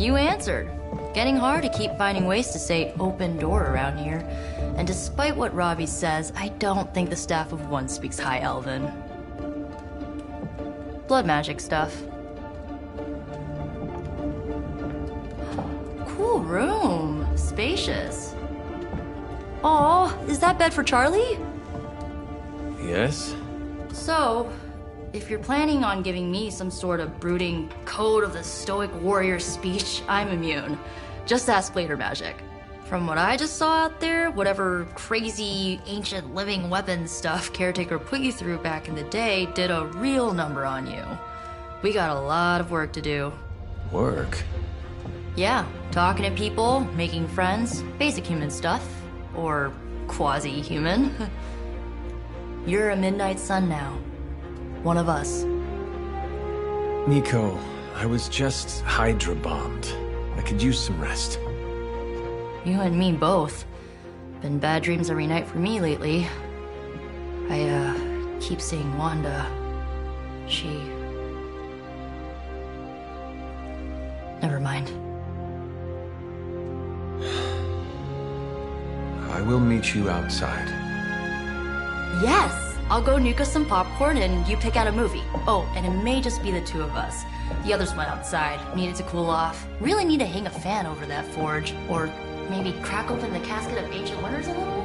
You answered. Getting hard to keep finding ways to say open door around here. And despite what Robbie says, I don't think the Staff of One speaks High Elven. Blood magic stuff. Cool room. Spacious. Aw, is that bed for Charlie? Yes? So, if you're planning on giving me some sort of brooding code of the stoic warrior speech, I'm immune. Just ask later, Magic. From what I just saw out there, whatever crazy ancient living weapons stuff Caretaker put you through back in the day did a real number on you. We got a lot of work to do. Work? Yeah, talking to people, making friends, basic human stuff. Or quasi-human. You're a Midnight Sun now. One of us. Nico, I was just Hydra bombed. I could use some rest. You and me both. Been bad dreams every night for me lately. I keep seeing Wanda. She... Never mind. I will meet you outside. Yes! I'll go nuke us some popcorn and you pick out a movie. Oh, and it may just be the two of us. The others went outside, needed to cool off. Really need to hang a fan over that forge. Or maybe crack open the casket of ancient wonders a little?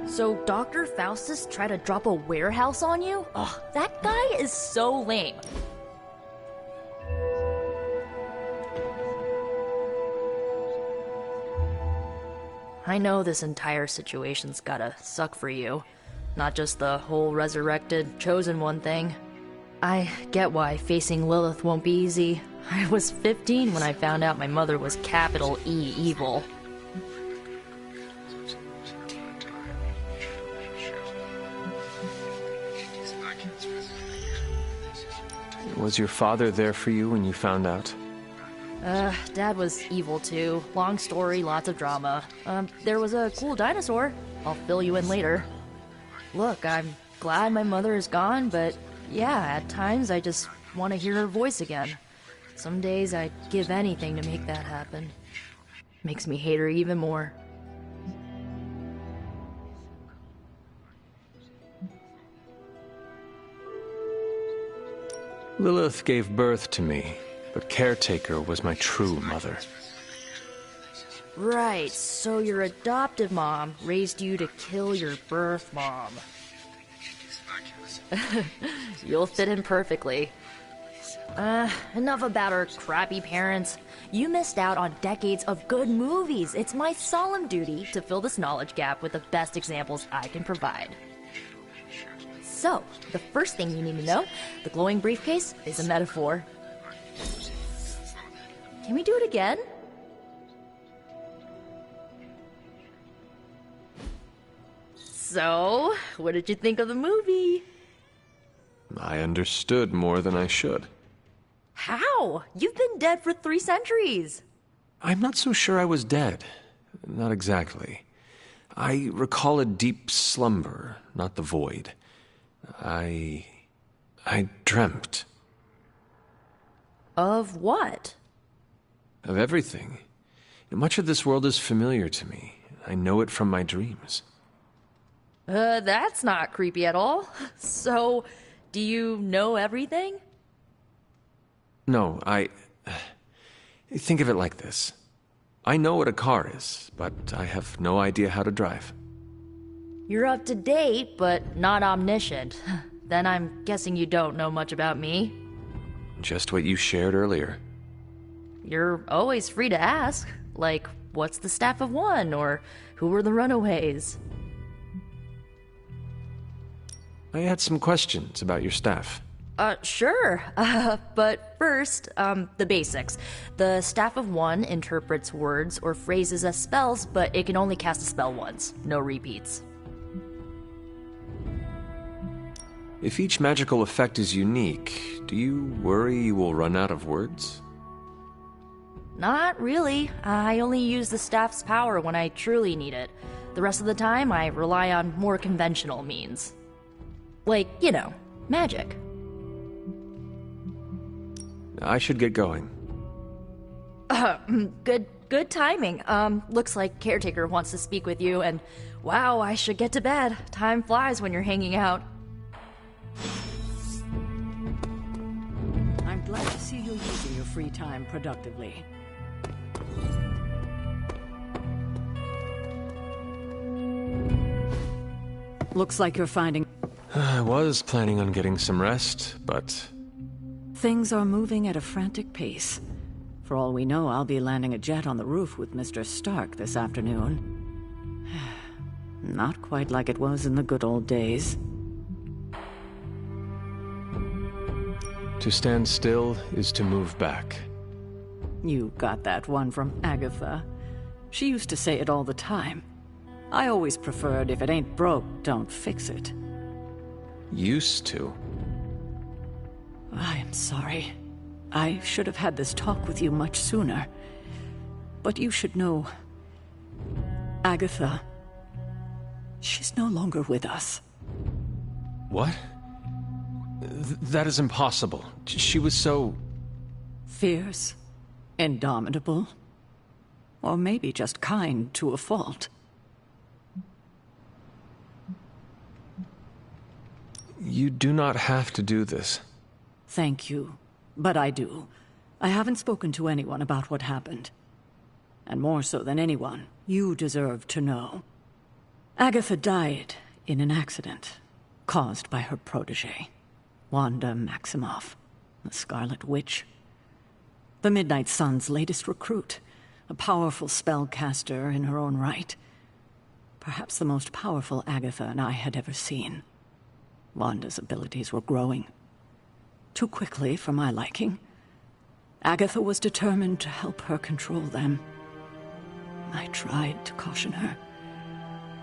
So Dr. Faustus tried to drop a warehouse on you? Ugh, that guy is so lame. I know this entire situation's gotta suck for you. Not just the whole resurrected, chosen one thing. I get why facing Lilith won't be easy. I was 15 when I found out my mother was capital E evil. Was your father there for you when you found out? Dad was evil too. Long story, lots of drama. There was a cool dinosaur. I'll fill you in later. Look, I'm glad my mother is gone, but yeah, at times I just want to hear her voice again. Some days I'd give anything to make that happen. Makes me hate her even more. Lilith gave birth to me, but Caretaker was my true mother. Right, so your adoptive mom raised you to kill your birth mom. You'll fit in perfectly. Enough about our crappy parents. You missed out on decades of good movies. It's my solemn duty to fill this knowledge gap with the best examples I can provide. So, the first thing you need to know, the glowing briefcase is a metaphor. Can we do it again? So, what did you think of the movie? I understood more than I should. How? You've been dead for 3 centuries. I'm not so sure I was dead. Not exactly. I recall a deep slumber, not the void. I dreamt. Of what? Of everything. Much of this world is familiar to me. I know it from my dreams. That's not creepy at all. So, do you know everything? No, think of it like this. I know what a car is, but I have no idea how to drive. You're up to date, but not omniscient. Then I'm guessing you don't know much about me. Just what you shared earlier. You're always free to ask. Like, what's the Staff of One? Or who were the Runaways? I had some questions about your staff. Sure. But first, the basics. The Staff of One interprets words or phrases as spells, but it can only cast a spell once. No repeats. If each magical effect is unique, do you worry you will run out of words? Not really. I only use the staff's power when I truly need it. The rest of the time, I rely on more conventional means. Like, you know, magic. I should get going. Good timing. Looks like Caretaker wants to speak with you, and wow, I should get to bed. Time flies when you're hanging out. I'm glad to see you using your free time productively. Looks like you're finding... I was planning on getting some rest, but... Things are moving at a frantic pace. For all we know, I'll be landing a jet on the roof with Mr. Stark this afternoon. Not quite like it was in the good old days. To stand still is to move back. You got that one from Agatha. She used to say it all the time. I always preferred, if it ain't broke, don't fix it. Used to. I am sorry. I should have had this talk with you much sooner. But you should know... Agatha... she's no longer with us. What? That is impossible. She was so... Fierce, indomitable, or maybe just kind to a fault. You do not have to do this. Thank you, but I do. I haven't spoken to anyone about what happened. And more so than anyone, you deserve to know. Agatha died in an accident caused by her protege, Wanda Maximoff, the Scarlet Witch. The Midnight Sun's latest recruit, a powerful spellcaster in her own right. Perhaps the most powerful Agatha and I had ever seen. Wanda's abilities were growing. Too quickly for my liking. Agatha was determined to help her control them. I tried to caution her,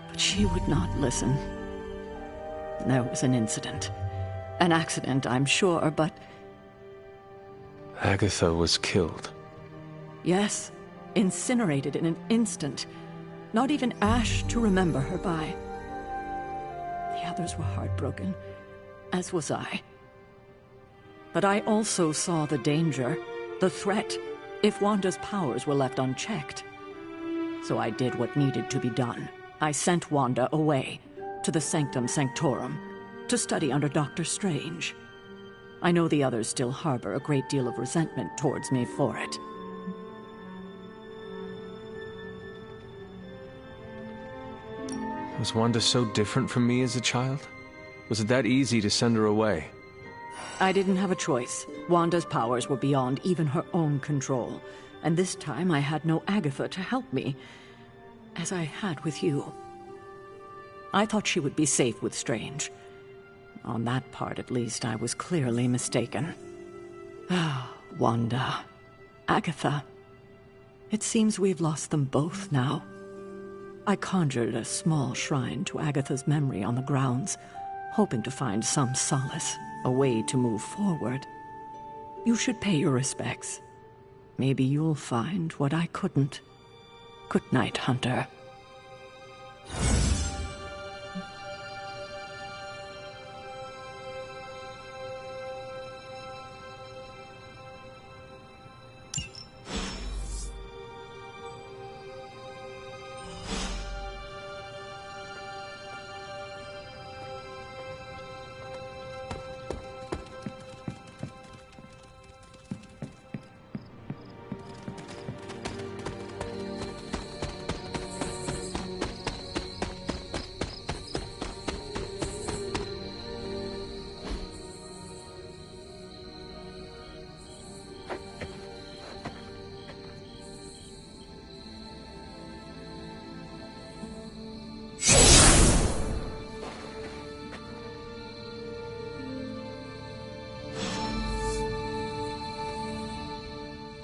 but she would not listen. There was an incident. An accident, I'm sure, but... Agatha was killed. Yes, incinerated in an instant. Not even ash to remember her by. The others were heartbroken, as was I. But I also saw the danger, the threat, if Wanda's powers were left unchecked. So I did what needed to be done. I sent Wanda away, to the Sanctum Sanctorum, to study under Doctor Strange. I know the others still harbor a great deal of resentment towards me for it. Was Wanda so different from me as a child? Was it that easy to send her away? I didn't have a choice. Wanda's powers were beyond even her own control. And this time I had no Agatha to help me, as I had with you. I thought she would be safe with Strange. On that part, at least, I was clearly mistaken. Ah, Wanda. Agatha. It seems we've lost them both now. I conjured a small shrine to Agatha's memory on the grounds, hoping to find some solace, a way to move forward. You should pay your respects. Maybe you'll find what I couldn't. Good night, Hunter.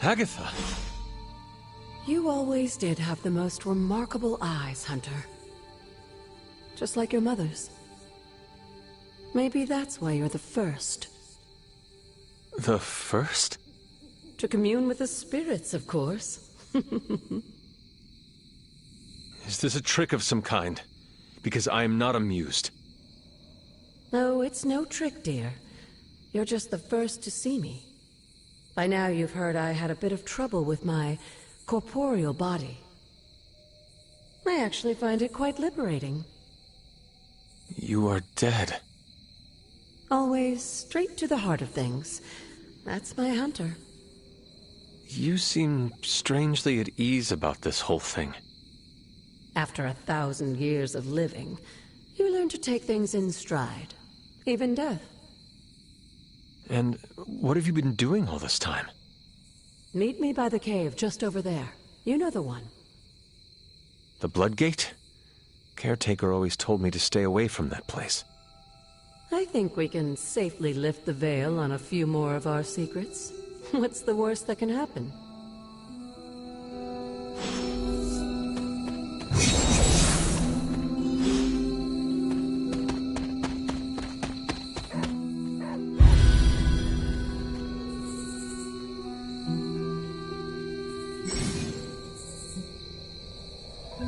Agatha! You always did have the most remarkable eyes, Hunter. Just like your mother's. Maybe that's why you're the first. The first? To commune with the spirits, of course. Is this a trick of some kind? Because I am not amused. No, it's no trick, dear. You're just the first to see me. By now you've heard I had a bit of trouble with my corporeal body. I actually find it quite liberating. You are dead. Always straight to the heart of things. That's my hunter. You seem strangely at ease about this whole thing. After 1,000 years of living, you learn to take things in stride. Even death. And what have you been doing all this time? Meet me by the cave just over there. You know the one. The Bloodgate? Caretaker always told me to stay away from that place. I think we can safely lift the veil on a few more of our secrets. What's the worst that can happen?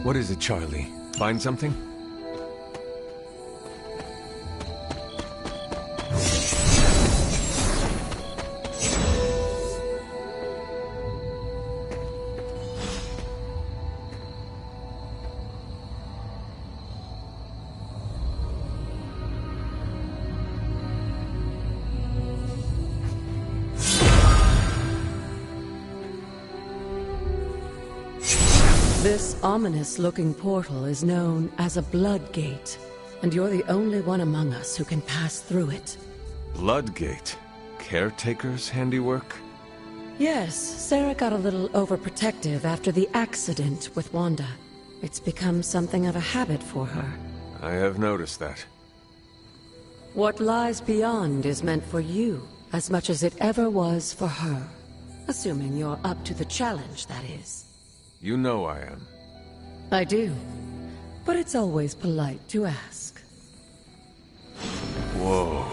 What is it, Charlie? Find something? This ominous-looking portal is known as a Bloodgate, and you're the only one among us who can pass through it. Bloodgate? Caretaker's handiwork? Yes, Sarah got a little overprotective after the accident with Wanda. It's become something of a habit for her. I have noticed that. What lies beyond is meant for you, as much as it ever was for her. Assuming you're up to the challenge, that is. You know I am. I do. But it's always polite to ask. Whoa.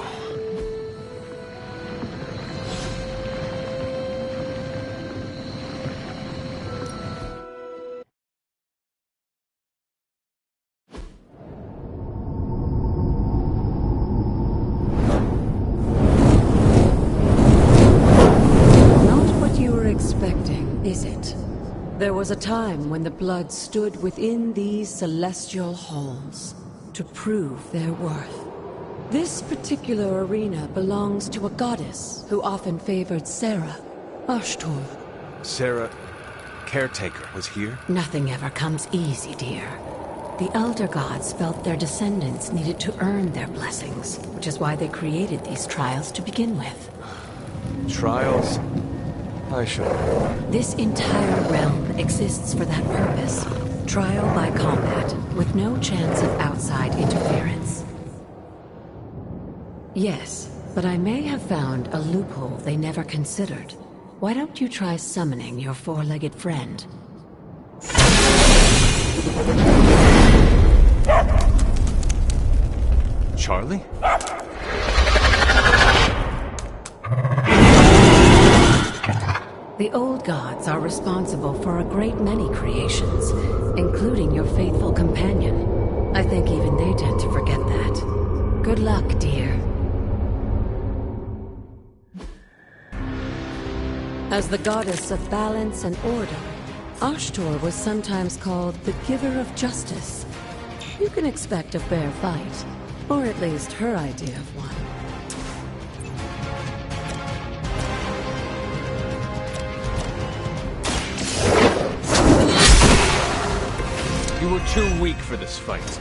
Not what you were expecting, is it? There was a time when the blood stood within these celestial halls to prove their worth. This particular arena belongs to a goddess who often favored Sarah, Ashtor. Sarah, Caretaker, was here? Nothing ever comes easy, dear. The Elder Gods felt their descendants needed to earn their blessings, which is why they created these trials to begin with. Trials? I should. This entire realm exists for that purpose. Trial by combat, with no chance of outside interference. Yes, but I may have found a loophole they never considered. Why don't you try summoning your four-legged friend? Charlie? The old gods are responsible for a great many creations, including your faithful companion. I think even they tend to forget that. Good luck, dear. As the goddess of balance and order, Ashtor was sometimes called the giver of justice. You can expect a fair fight, or at least her idea of one. You were too weak for this fight.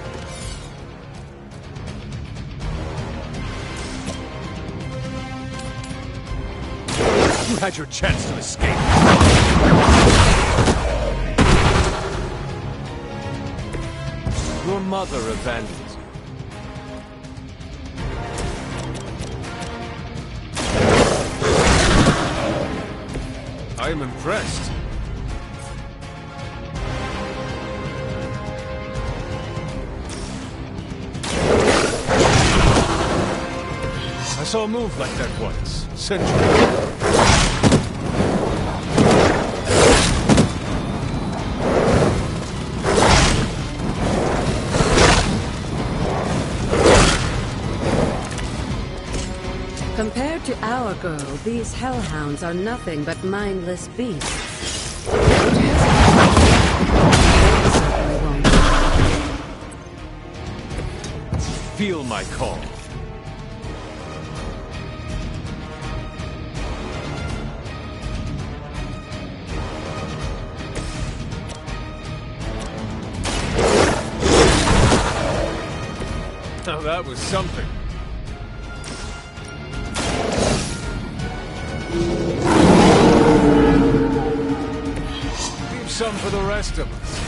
You had your chance to escape. Your mother abandoned you. I am impressed. saw a move like that once, centuries ago. Compared to our girl, these hellhounds are nothing but mindless beasts. Don't hesitate. They certainly won't. Feel my call. Now that was something. Leave some for the rest of us.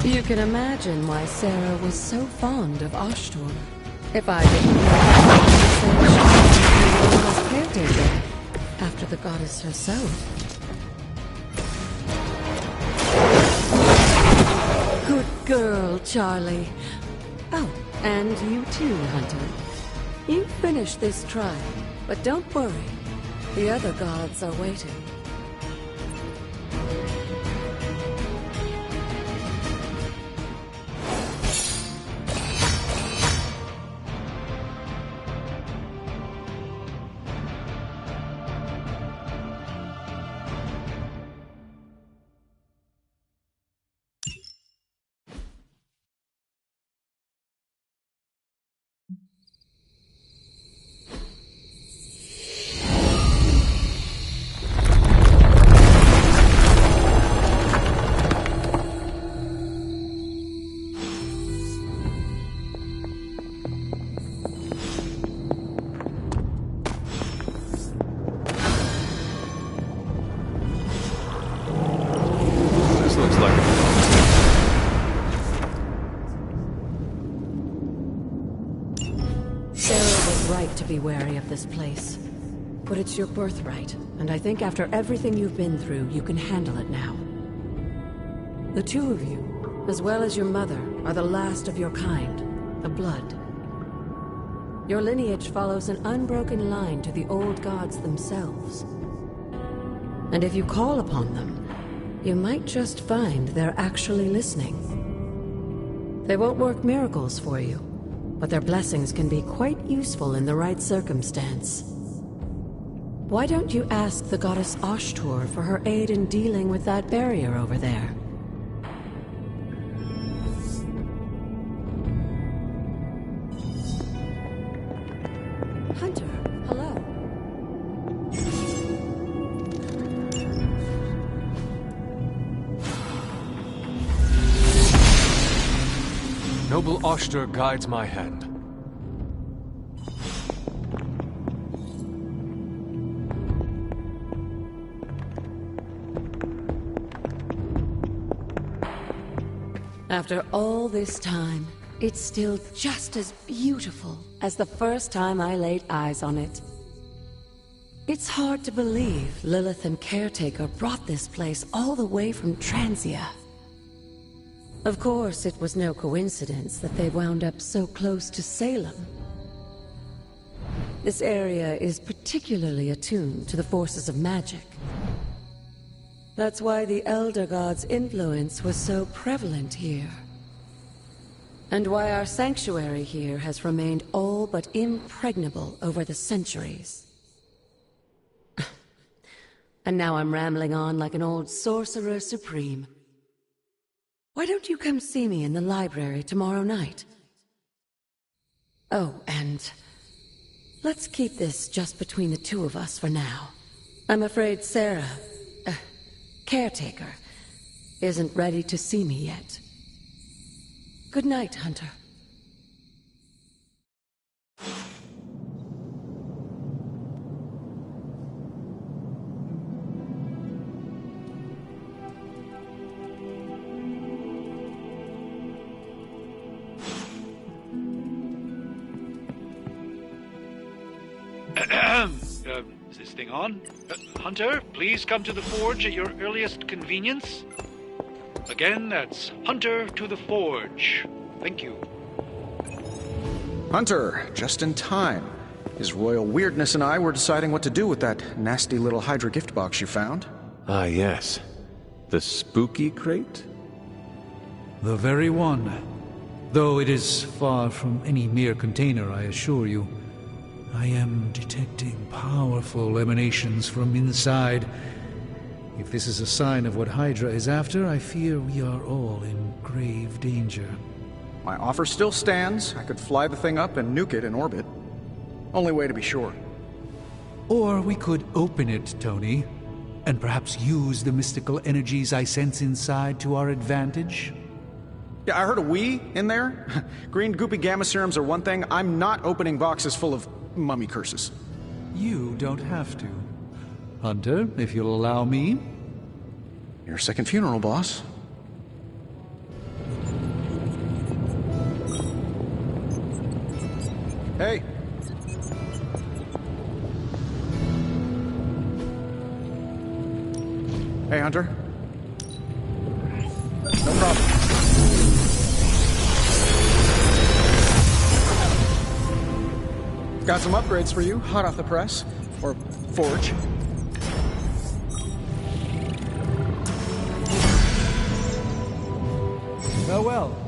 You can imagine why Sarah was so fond of Ashtur. If I didn't know, she was caretaker after the goddess herself. Good girl, Charlie. Oh, and you too, Hunter. You finished this trial, but don't worry. The other gods are waiting. To be wary of this place. But it's your birthright, and I think after everything you've been through, you can handle it now. The two of you, as well as your mother, are the last of your kind, the Blood. Your lineage follows an unbroken line to the old gods themselves. And if you call upon them, you might just find they're actually listening. They won't work miracles for you, but their blessings can be quite useful in the right circumstance. Why don't you ask the goddess Ashtur for her aid in dealing with that barrier over there? Hunter, hello. Noble Ashtur guides my hand. After all this time, it's still just as beautiful as the first time I laid eyes on it. It's hard to believe Lilith and Caretaker brought this place all the way from Transia. Of course, it was no coincidence that they wound up so close to Salem. This area is particularly attuned to the forces of magic. That's why the Elder God's influence was so prevalent here. And why our sanctuary here has remained all but impregnable over the centuries. And now I'm rambling on like an old sorcerer supreme. Why don't you come see me in the library tomorrow night? Oh, and let's keep this just between the two of us for now. I'm afraid Sarah, Caretaker, isn't ready to see me yet. Good night, Hunter. Is this thing on? Hunter, please come to the forge at your earliest convenience. Again, that's Hunter to the forge. Thank you. Hunter, just in time. His royal weirdness and I were deciding what to do with that nasty little Hydra gift box you found. Ah, yes. The spooky crate? The very one. Though it is far from any mere container, I assure you. I am detecting powerful emanations from inside. If this is a sign of what Hydra is after, I fear we are all in grave danger. My offer still stands. I could fly the thing up and nuke it in orbit. Only way to be sure. Or we could open it, Tony, and perhaps use the mystical energies I sense inside to our advantage. Yeah, I heard a "we" in there. Green goopy gamma serums are one thing. I'm not opening boxes full of mummy curses. You don't have to. Hunter, if you'll allow me. Your second funeral, boss. Hey. Hey, Hunter. No problem. Got some upgrades for you, hot off the press. Or forge. Farewell.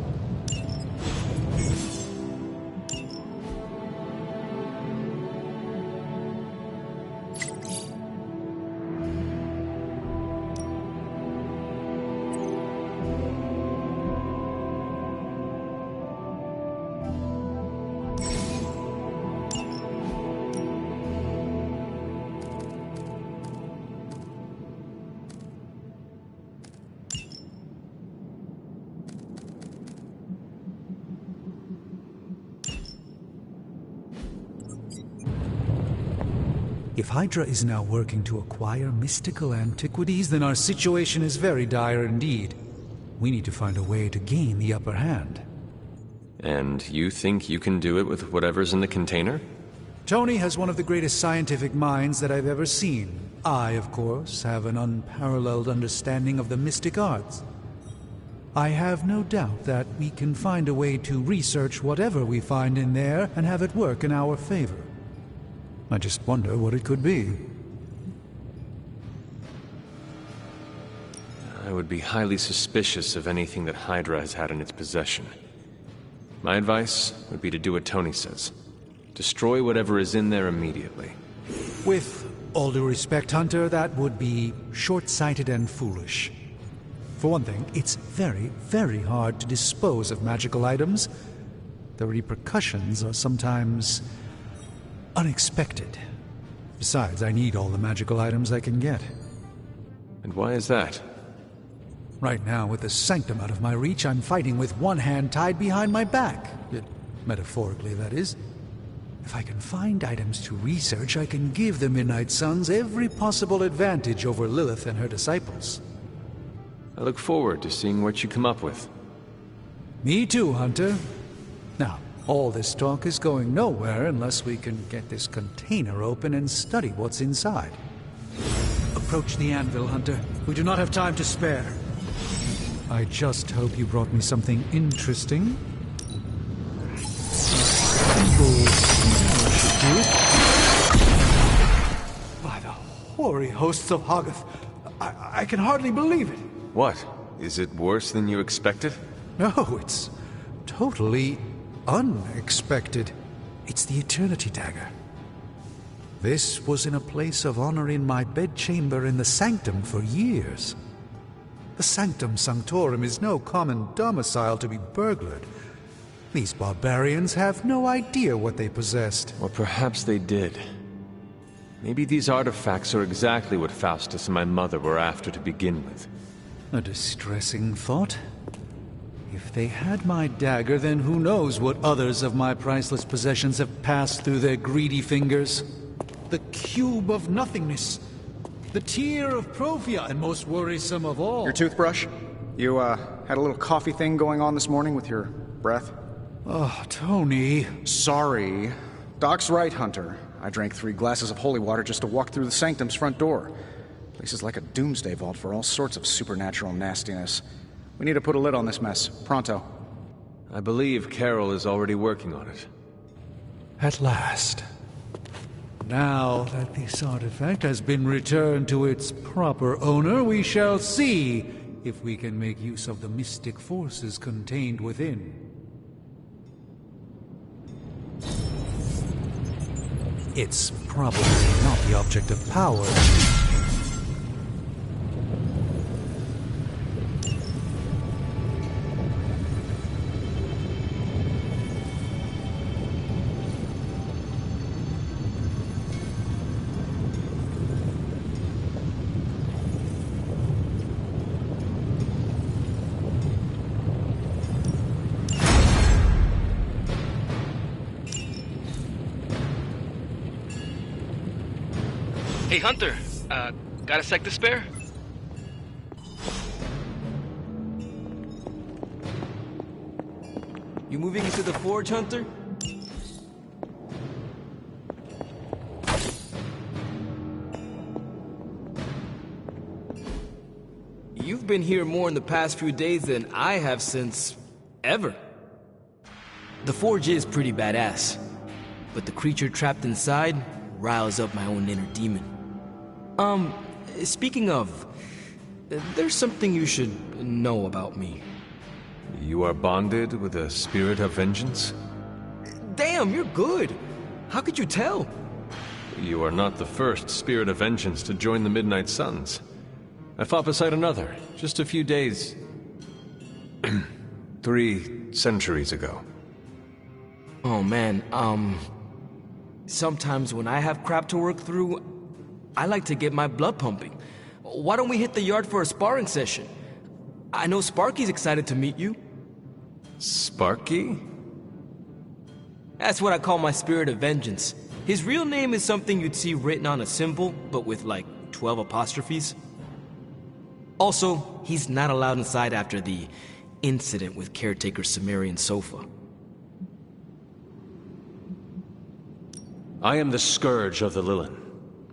If Hydra is now working to acquire mystical antiquities, then our situation is very dire indeed. We need to find a way to gain the upper hand. And you think you can do it with whatever's in the container? Tony has one of the greatest scientific minds that I've ever seen. I, of course, have an unparalleled understanding of the mystic arts. I have no doubt that we can find a way to research whatever we find in there and have it work in our favor. I just wonder what it could be. I would be highly suspicious of anything that Hydra has had in its possession. My advice would be to do what Tony says. Destroy whatever is in there immediately. With all due respect, Hunter, that would be short-sighted and foolish. For one thing, it's very, very hard to dispose of magical items. The repercussions are sometimes unexpected. Besides, I need all the magical items I can get. And why is that? Right now, with the Sanctum out of my reach, I'm fighting with one hand tied behind my back. Metaphorically, that is. If I can find items to research, I can give the Midnight Suns every possible advantage over Lilith and her disciples. I look forward to seeing what you come up with. Me too, Hunter. Now, all this talk is going nowhere unless we can get this container open and study what's inside. Approach the anvil, Hunter. We do not have time to spare. I just hope you brought me something interesting. By the hoary hosts of Hoggoth, I can hardly believe it. What? Is it worse than you expected? No, it's totally unexpected. It's the Eternity Dagger. This was in a place of honor in my bedchamber in the Sanctum for years. The Sanctum Sanctorum is no common domicile to be burglared. These barbarians have no idea what they possessed. Or perhaps they did. Maybe these artifacts are exactly what Faustus and my mother were after to begin with. A distressing thought. If they had my dagger, then who knows what others of my priceless possessions have passed through their greedy fingers. The Cube of Nothingness. The Tear of Profia, and most worrisome of all. Your toothbrush? You, had a little coffee thing going on this morning with your breath? Oh, Tony. Sorry. Doc's right, Hunter. I drank 3 glasses of holy water just to walk through the sanctum's front door. Place is like a doomsday vault for all sorts of supernatural nastiness. We need to put a lid on this mess. Pronto. I believe Carol is already working on it. At last. Now that this artifact has been returned to its proper owner, we shall see if we can make use of the mystic forces contained within. It's probably not the object of power. Hey, Hunter, got a sec to spare? You moving into the forge, Hunter? You've been here more in the past few days than I have since... ever. The forge is pretty badass, but the creature trapped inside riles up my own inner demon. Speaking of, there's something you should know about me. You are bonded with a spirit of vengeance? Damn, you're good. How could you tell? You are not the first spirit of vengeance to join the Midnight Suns. I fought beside another, just a few days... 3 centuries ago. Oh man, sometimes when I have crap to work through, I like to get my blood pumping. Why don't we hit the yard for a sparring session? I know Sparky's excited to meet you. Sparky? That's what I call my spirit of vengeance. His real name is something you'd see written on a symbol, but with like 12 apostrophes. Also, he's not allowed inside after the incident with caretaker Sumerian Sofa. I am the Scourge of the Lilin.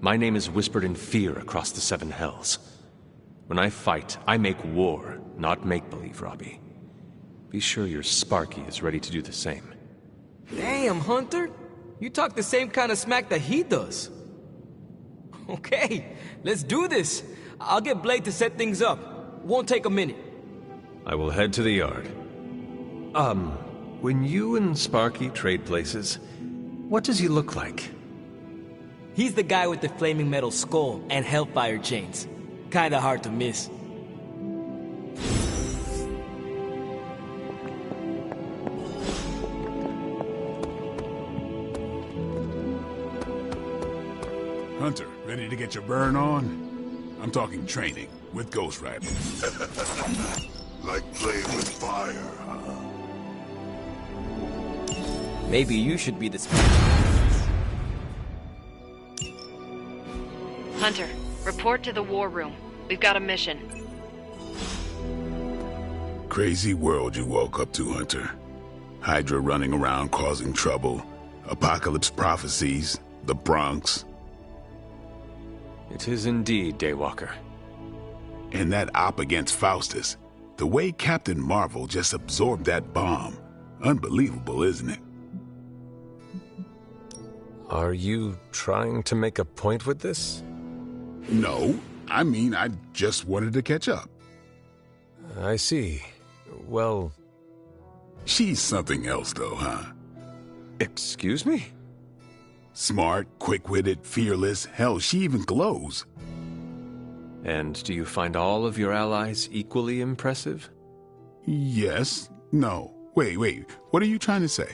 My name is whispered in fear across the 7 hells. When I fight, I make war, not make-believe, Robbie. Be sure your Sparky is ready to do the same. Damn, Hunter! You talk the same kind of smack that he does. Okay, let's do this. I'll get Blade to set things up. Won't take a minute. I will head to the yard. When you and Sparky trade places, what does he look like? He's the guy with the flaming metal skull and hellfire chains. Kinda hard to miss. Hunter, ready to get your burn on? I'm talking training with Ghost Rider. Like playing with fire, huh? Maybe you should be the Hunter, report to the war room. We've got a mission. Crazy world you woke up to, Hunter. Hydra running around causing trouble. Apocalypse prophecies. The Bronx. It is indeed, Daywalker. And that op against Faustus. The way Captain Marvel just absorbed that bomb. Unbelievable, isn't it? Are you trying to make a point with this? No. I mean, I just wanted to catch up. I see. Well... She's something else, though, huh? Excuse me? Smart, quick-witted, fearless. Hell, she even glows. And do you find all of your allies equally impressive? Yes. No. Wait. What are you trying to say?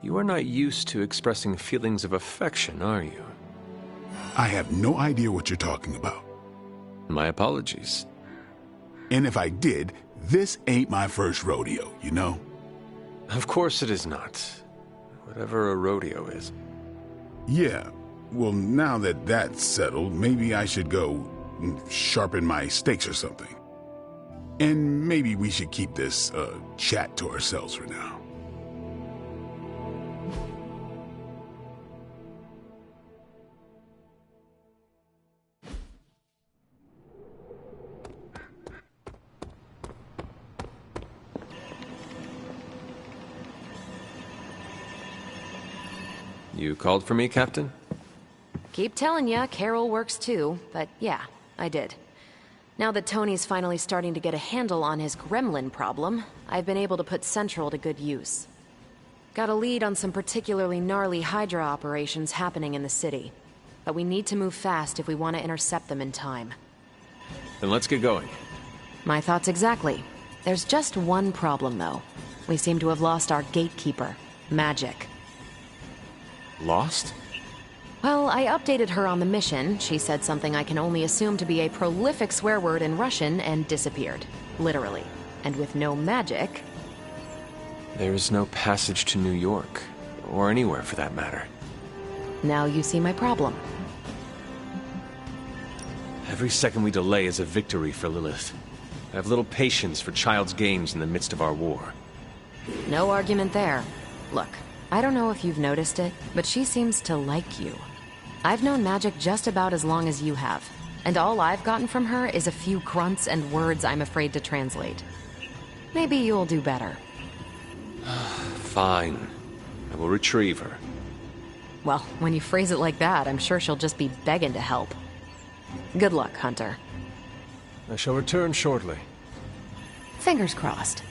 You are not used to expressing feelings of affection, are you? I have no idea what you're talking about. My apologies. And if I did, this ain't my first rodeo, you know? Of course it is not. Whatever a rodeo is. Yeah. Well, now that that's settled, maybe I should go sharpen my stakes or something. And maybe we should keep this, chat to ourselves for now. You called for me, Captain? Keep telling ya, Carol works too, but yeah, I did. Now that Tony's finally starting to get a handle on his gremlin problem, I've been able to put Central to good use. Got a lead on some particularly gnarly Hydra operations happening in the city. But we need to move fast if we want to intercept them in time. Then let's get going. My thoughts exactly. There's just one problem, though. We seem to have lost our gatekeeper, Magic. Lost? Well, I updated her on the mission. She said something I can only assume to be a prolific swear word in Russian and disappeared. Literally. And with no magic... There's no passage to New York. Or anywhere, for that matter. Now you see my problem. Every second we delay is a victory for Lilith. I have little patience for child's games in the midst of our war. No argument there. Look, I don't know if you've noticed it, but she seems to like you. I've known Magic just about as long as you have, and all I've gotten from her is a few grunts and words I'm afraid to translate. Maybe you'll do better. Fine. I will retrieve her. Well, when you phrase it like that, I'm sure she'll just be begging to help. Good luck, Hunter. I shall return shortly. Fingers crossed.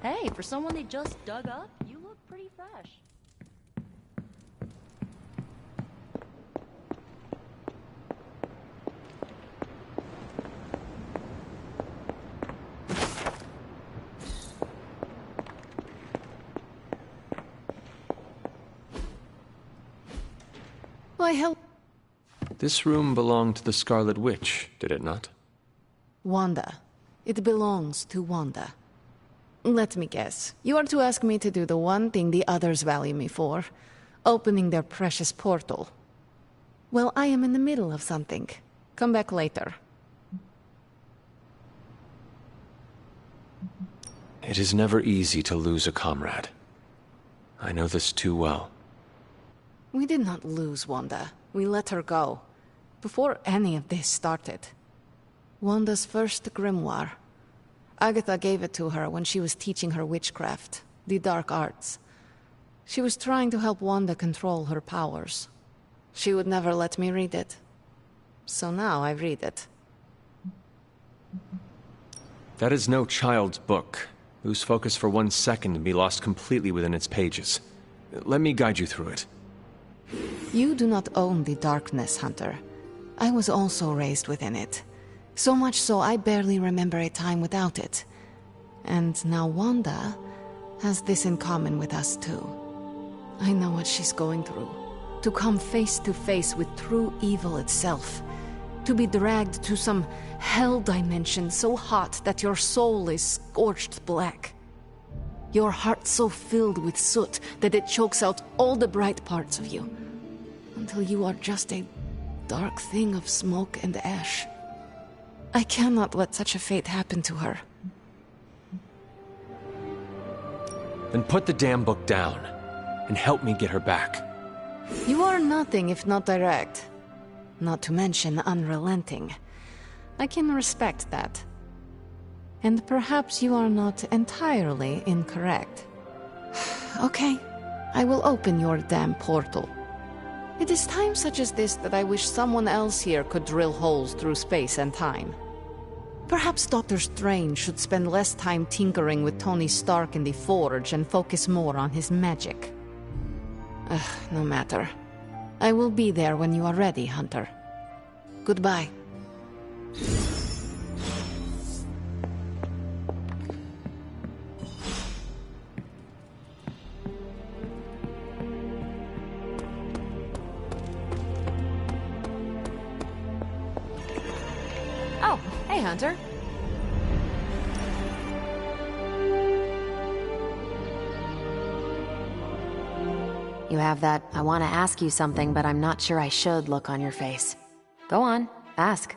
Hey, for someone they just dug up, you look pretty fresh. Why, hell... This room belonged to the Scarlet Witch, did it not? Wanda. It belongs to Wanda. Let me guess. You are to ask me to do the one thing the others value me for. Opening their precious portal. Well, I am in the middle of something. Come back later. It is never easy to lose a comrade. I know this too well. We did not lose Wanda. We let her go. Before any of this started. Wanda's first grimoire. Agatha gave it to her when she was teaching her witchcraft, the dark arts. She was trying to help Wanda control her powers. She would never let me read it. So now I read it. That is no child's book. Lose focus for 1 second and be lost completely within its pages. Let me guide you through it. You do not own the darkness, Hunter. I was also raised within it. So much so I barely remember a time without it. And now Wanda has this in common with us too. I know what she's going through. To come face to face with true evil itself. To be dragged to some hell dimension so hot that your soul is scorched black. Your heart so filled with soot that it chokes out all the bright parts of you. Until you are just a dark thing of smoke and ash. I cannot let such a fate happen to her. Then put the damn book down, and help me get her back. You are nothing if not direct. Not to mention unrelenting. I can respect that. And perhaps you are not entirely incorrect. Okay, I will open your damn portal. It is times such as this that I wish someone else here could drill holes through space and time. Perhaps Dr. Strange should spend less time tinkering with Tony Stark in the Forge and focus more on his magic. No matter. I will be there when you are ready, Hunter. Goodbye. Oh, hey, Hunter. You have that I want to ask you something, but I'm not sure I should look on your face. Go on, ask.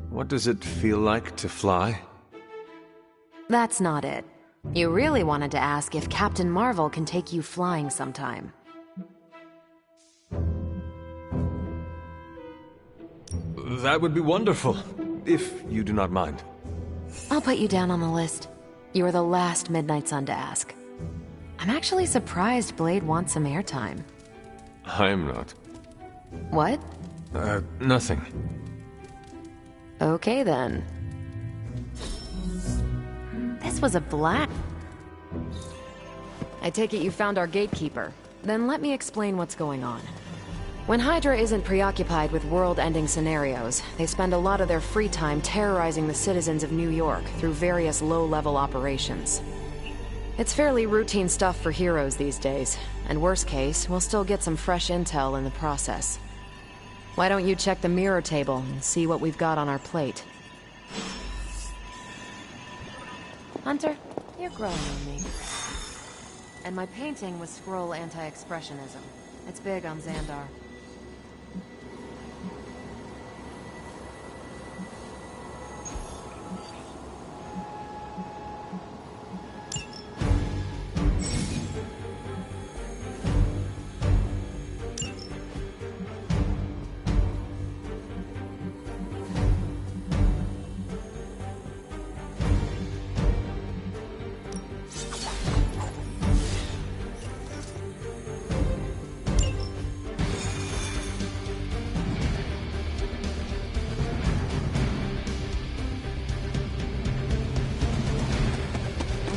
What does it feel like to fly? That's not it. You really wanted to ask if Captain Marvel can take you flying sometime. That would be wonderful, if you do not mind. I'll put you down on the list. You were the last Midnight Sun to ask. I'm actually surprised Blade wants some airtime. I'm not. What? Nothing. Okay then. This was a blast. I take it you found our gatekeeper. Then let me explain what's going on. When Hydra isn't preoccupied with world-ending scenarios, they spend a lot of their free time terrorizing the citizens of New York through various low-level operations. It's fairly routine stuff for heroes these days, and worst case, we'll still get some fresh intel in the process. Why don't you check the mirror table and see what we've got on our plate? Hunter, you're growing on me. And my painting was Skrull anti-expressionism. It's big on Xandar.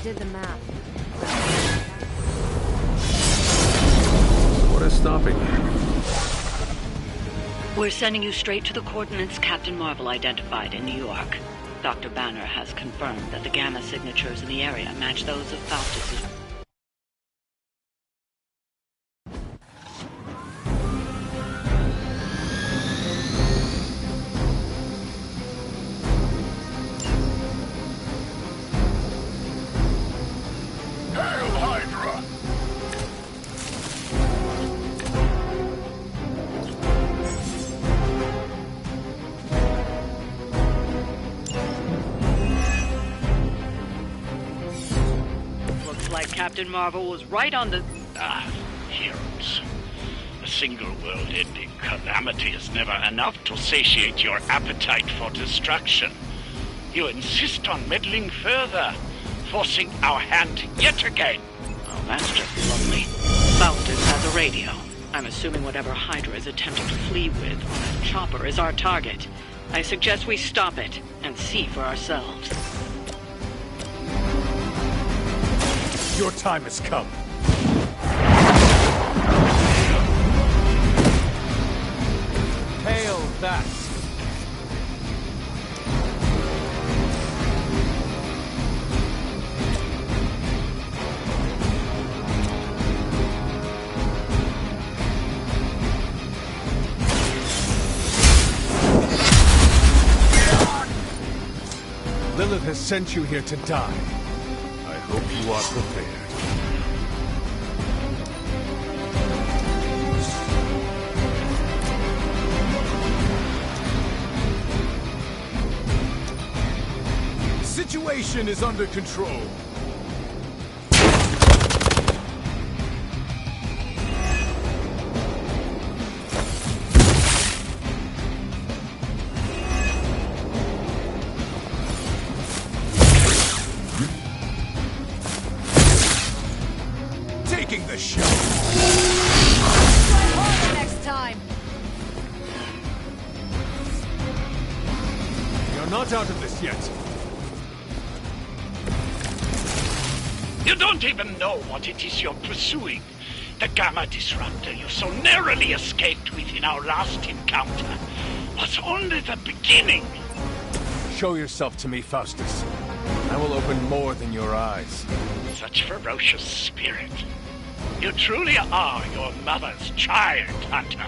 Did the math. What is stopping you? We're sending you straight to the coordinates Captain Marvel identified in New York. Dr. Banner has confirmed that the gamma signatures in the area match those of Faustus's. Captain Marvel was right on the... Heroes. A single world-ending calamity is never enough to satiate your appetite for destruction. You insist on meddling further, forcing our hand yet again. Oh, that's just lovely. Faustus has a radio. I'm assuming whatever Hydra is attempting to flee with on a chopper is our target. I suggest we stop it and see for ourselves. Your time has come. Hail that! Lilith has sent you here to die. I hope you are prepared. Situation is under control. Taking the shot. Try harder next time. You're not out of this yet. You don't even know what it is you're pursuing. The Gamma Disruptor you so narrowly escaped with in our last encounter was only the beginning. Show yourself to me, Faustus. I will open more than your eyes. Such ferocious spirit. You truly are your mother's child, Hunter.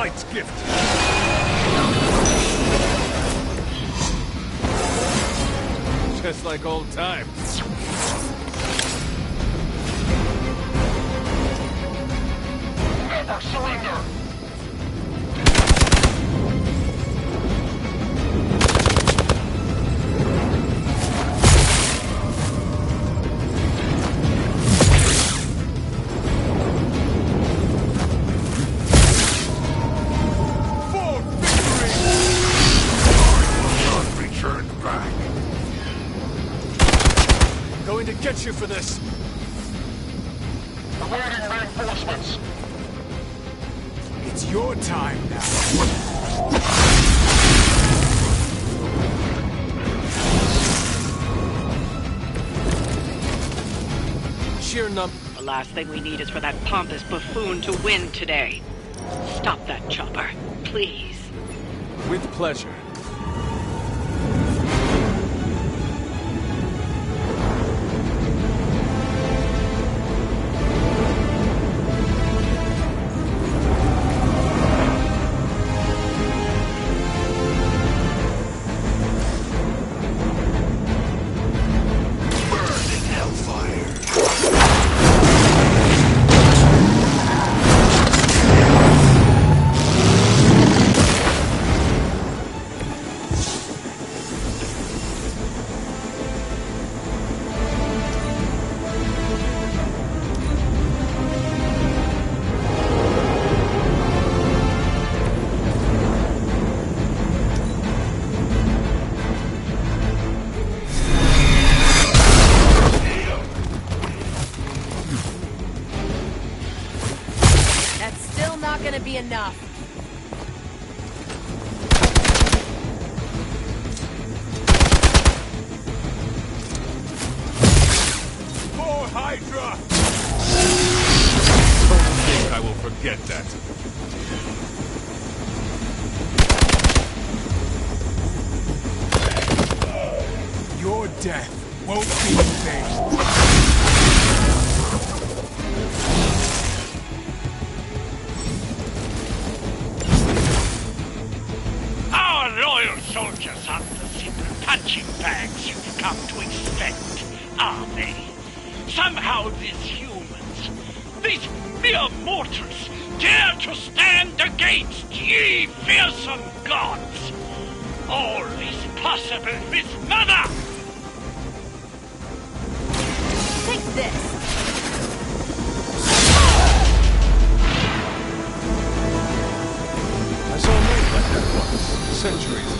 light's gift. Just like old times. Never surrender! Get you for this. Awaiting reinforcements. It's your time now. Sheer The last thing we need is for that pompous buffoon to win today. Stop that chopper, please. With pleasure. Enough. For Hydra! Don't think I will forget that. Your death won't be in vain. Loyal soldiers aren't the simple punching bags you've come to expect, are they? Somehow these humans, these mere mortals, dare to stand against ye fearsome gods. All is possible with Mother! Take this! I saw a name like that once. Centuries.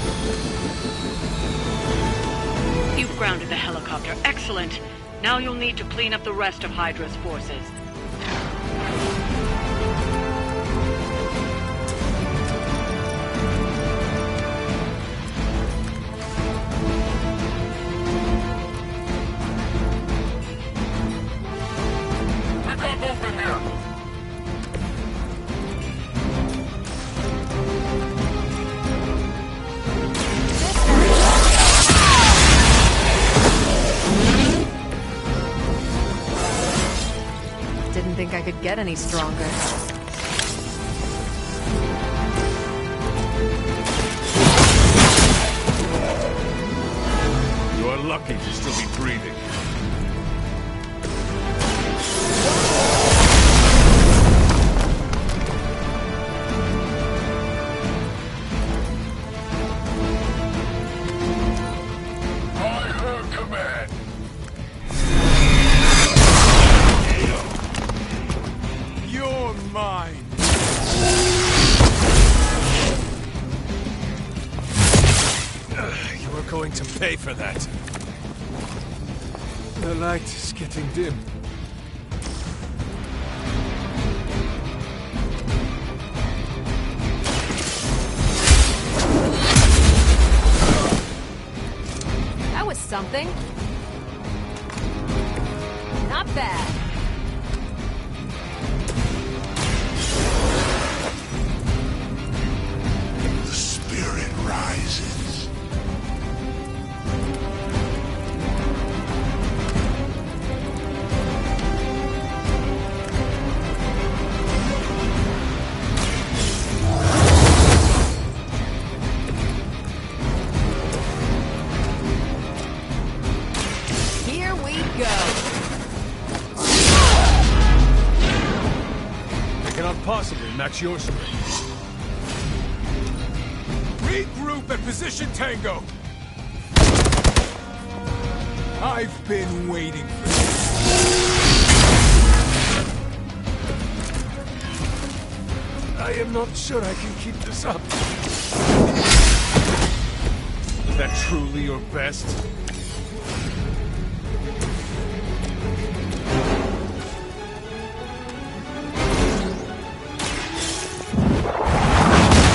You've grounded the helicopter. Excellent. Now you'll need to clean up the rest of Hydra's forces. We got movement here! Didn't think I could get any stronger. You are lucky to still be breathing. By her command! You're mine. You are going to pay for that. The light is getting dim. That was something. Not bad. The spirit rises. that's your strength. Regroup at position Tango! I've been waiting for this. I am not sure I can keep this up. Is that truly your best?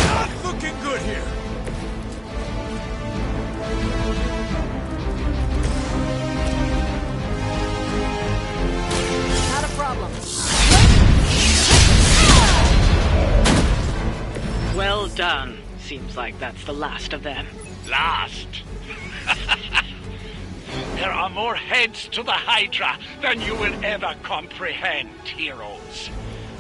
Not looking good here. Not a problem. Well done. Seems like that's the last of them. Last? There are more heads to the Hydra than you will ever comprehend, heroes.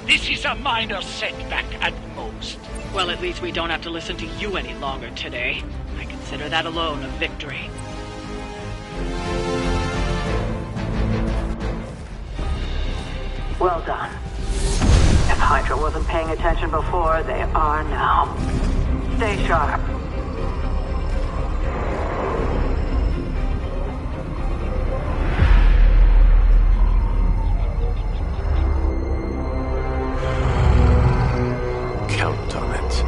This is a minor setback at most. Well, at least we don't have to listen to you any longer today. I consider that alone a victory. Well done. If Hydra wasn't paying attention before, they are now. Stay sharp. Count on it.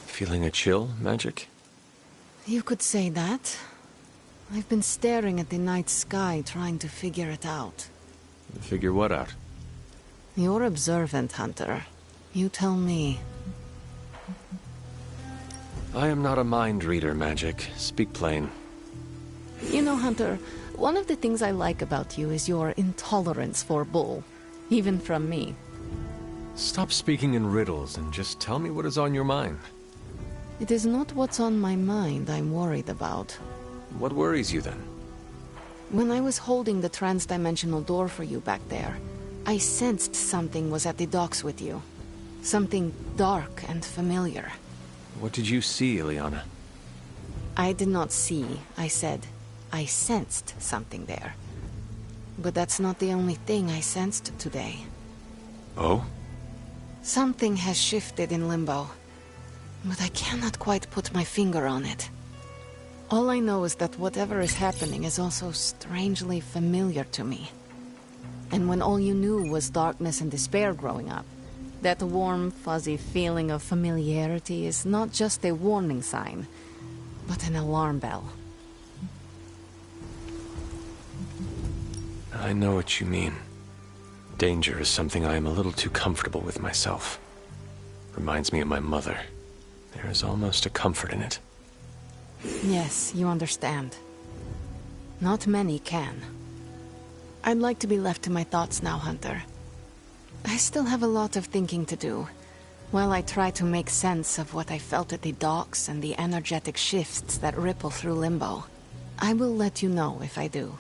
Feeling a chill, Magic? You could say that. I've been staring at the night sky, trying to figure it out. Figure what out? You're observant, Hunter. You tell me. I am not a mind reader, Magic. Speak plain. You know, Hunter, one of the things I like about you is your intolerance for bull. Even from me. Stop speaking in riddles and just tell me what is on your mind. It is not what's on my mind I'm worried about. What worries you then? When I was holding the trans-dimensional door for you back there, I sensed something was at the docks with you. Something dark and familiar. What did you see, Illyana? I did not see, I said. I sensed something there. But that's not the only thing I sensed today. Oh? Something has shifted in Limbo. But I cannot quite put my finger on it. All I know is that whatever is happening is also strangely familiar to me. And when all you knew was darkness and despair growing up, that warm, fuzzy feeling of familiarity is not just a warning sign, but an alarm bell. I know what you mean. Danger is something I am a little too comfortable with myself. Reminds me of my mother. There is almost a comfort in it. Yes, you understand. Not many can. I'd like to be left to my thoughts now, Hunter. I still have a lot of thinking to do, while I try to make sense of what I felt at the docks and the energetic shifts that ripple through Limbo. I will let you know if I do.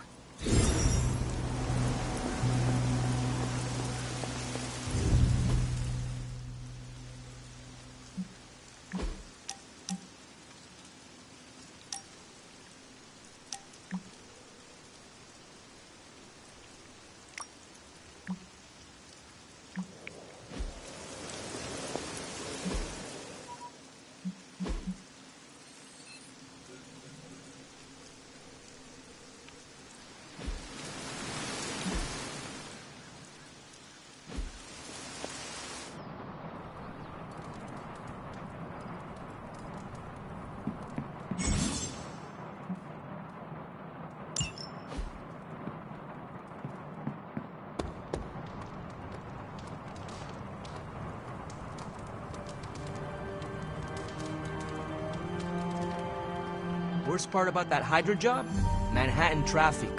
worst part about that Hydra job? Manhattan traffic.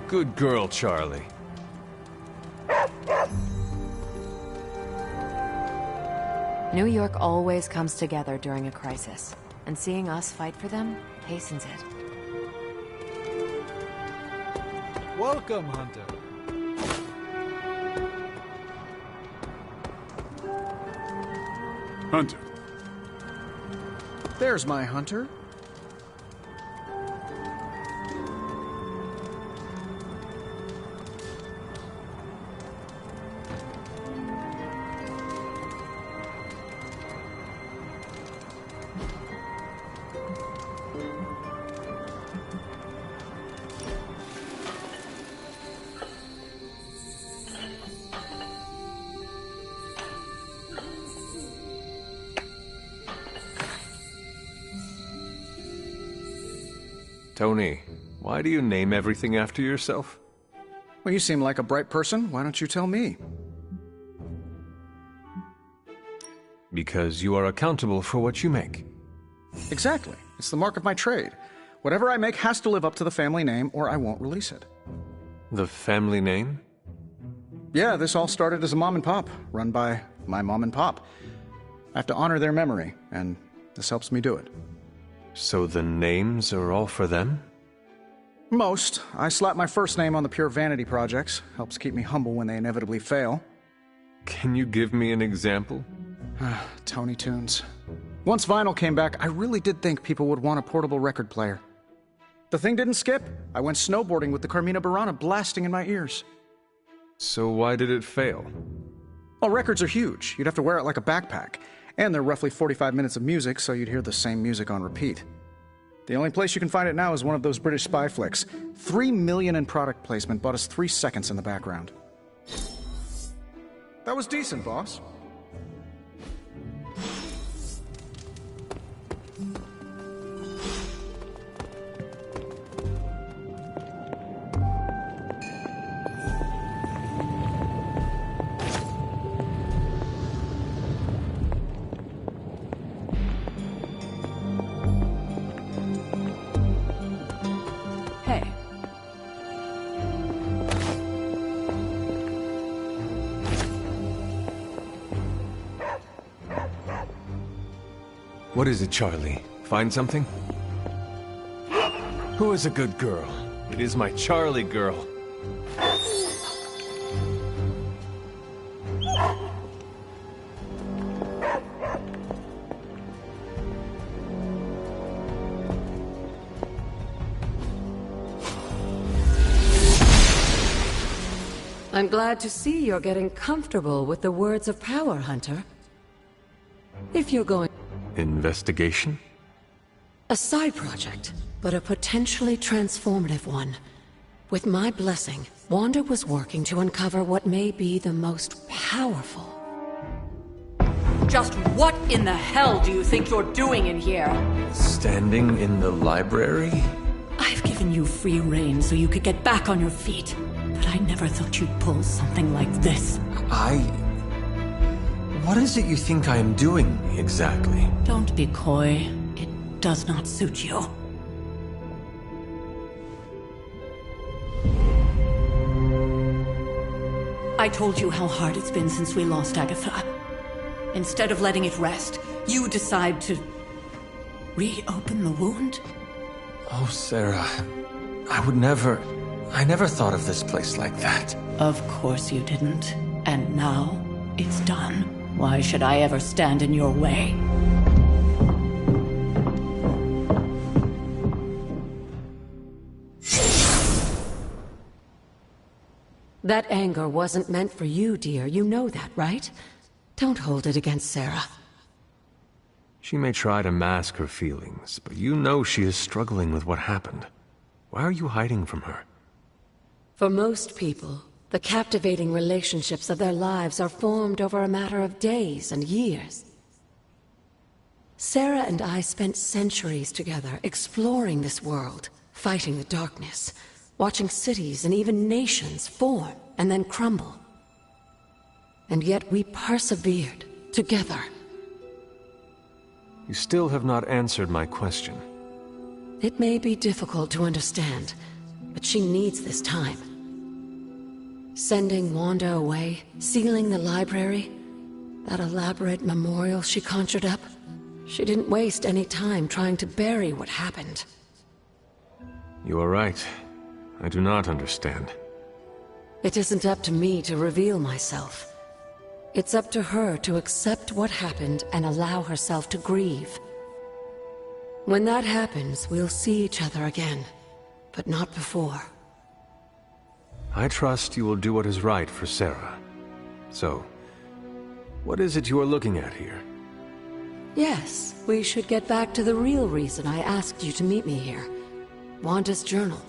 Good girl, Charlie. New York always comes together during a crisis, and seeing us fight for them hastens it. Welcome, Hunter. Hunter. There's my Hunter. Tony, why do you name everything after yourself? Well, you seem like a bright person. Why don't you tell me? Because you are accountable for what you make. Exactly. It's the mark of my trade. Whatever I make has to live up to the family name, or I won't release it. The family name? Yeah, this all started as a mom and pop, run by my mom and pop. I have to honor their memory, and this helps me do it. So the names are all for them? Most. I slap my first name on the pure vanity projects. Helps keep me humble when they inevitably fail. Can you give me an example? Tony Tunes. Once vinyl came back, I really did think people would want a portable record player. The thing didn't skip. I went snowboarding with the Carmina Burana blasting in my ears. So why did it fail? Well, records are huge. You'd have to wear it like a backpack. And they're roughly 45 minutes of music, so you'd hear the same music on repeat. The only place you can find it now is one of those British spy flicks. $3 million in product placement bought us 3 seconds in the background. That was decent, boss. What is it, Charlie? Find something? Who is a good girl? It is my Charlie girl. I'm glad to see you're getting comfortable with the words of power, Hunter. If you're going... Investigation? A side project, but a potentially transformative one. With my blessing, Wanda was working to uncover what may be the most powerful. Just what in the hell do you think you're doing in here? Standing in the library? I've given you free rein so you could get back on your feet. But I never thought you'd pull something like this. What is it you think I am doing, exactly? Don't be coy. It does not suit you. I told you how hard it's been since we lost Agatha. Instead of letting it rest, you decide to... reopen the wound? Oh, Sarah. I never thought of this place like that. Of course you didn't. And now, it's done. Why should I ever stand in your way? That anger wasn't meant for you, dear. You know that, right? Don't hold it against Sarah. She may try to mask her feelings, but you know she is struggling with what happened. Why are you hiding from her? For most people, the captivating relationships of their lives are formed over a matter of days and years. Sarah and I spent centuries together exploring this world, fighting the darkness, watching cities and even nations form and then crumble. And yet we persevered, together. You still have not answered my question. It may be difficult to understand, but she needs this time. Sending Wanda away, sealing the library, that elaborate memorial she conjured up. She didn't waste any time trying to bury what happened. You are right. I do not understand. It isn't up to me to reveal myself. It's up to her to accept what happened and allow herself to grieve. When that happens, we'll see each other again, but not before. I trust you will do what is right for Sarah. So, what is it you are looking at here? Yes, we should get back to the real reason I asked you to meet me here. Wanda's journal.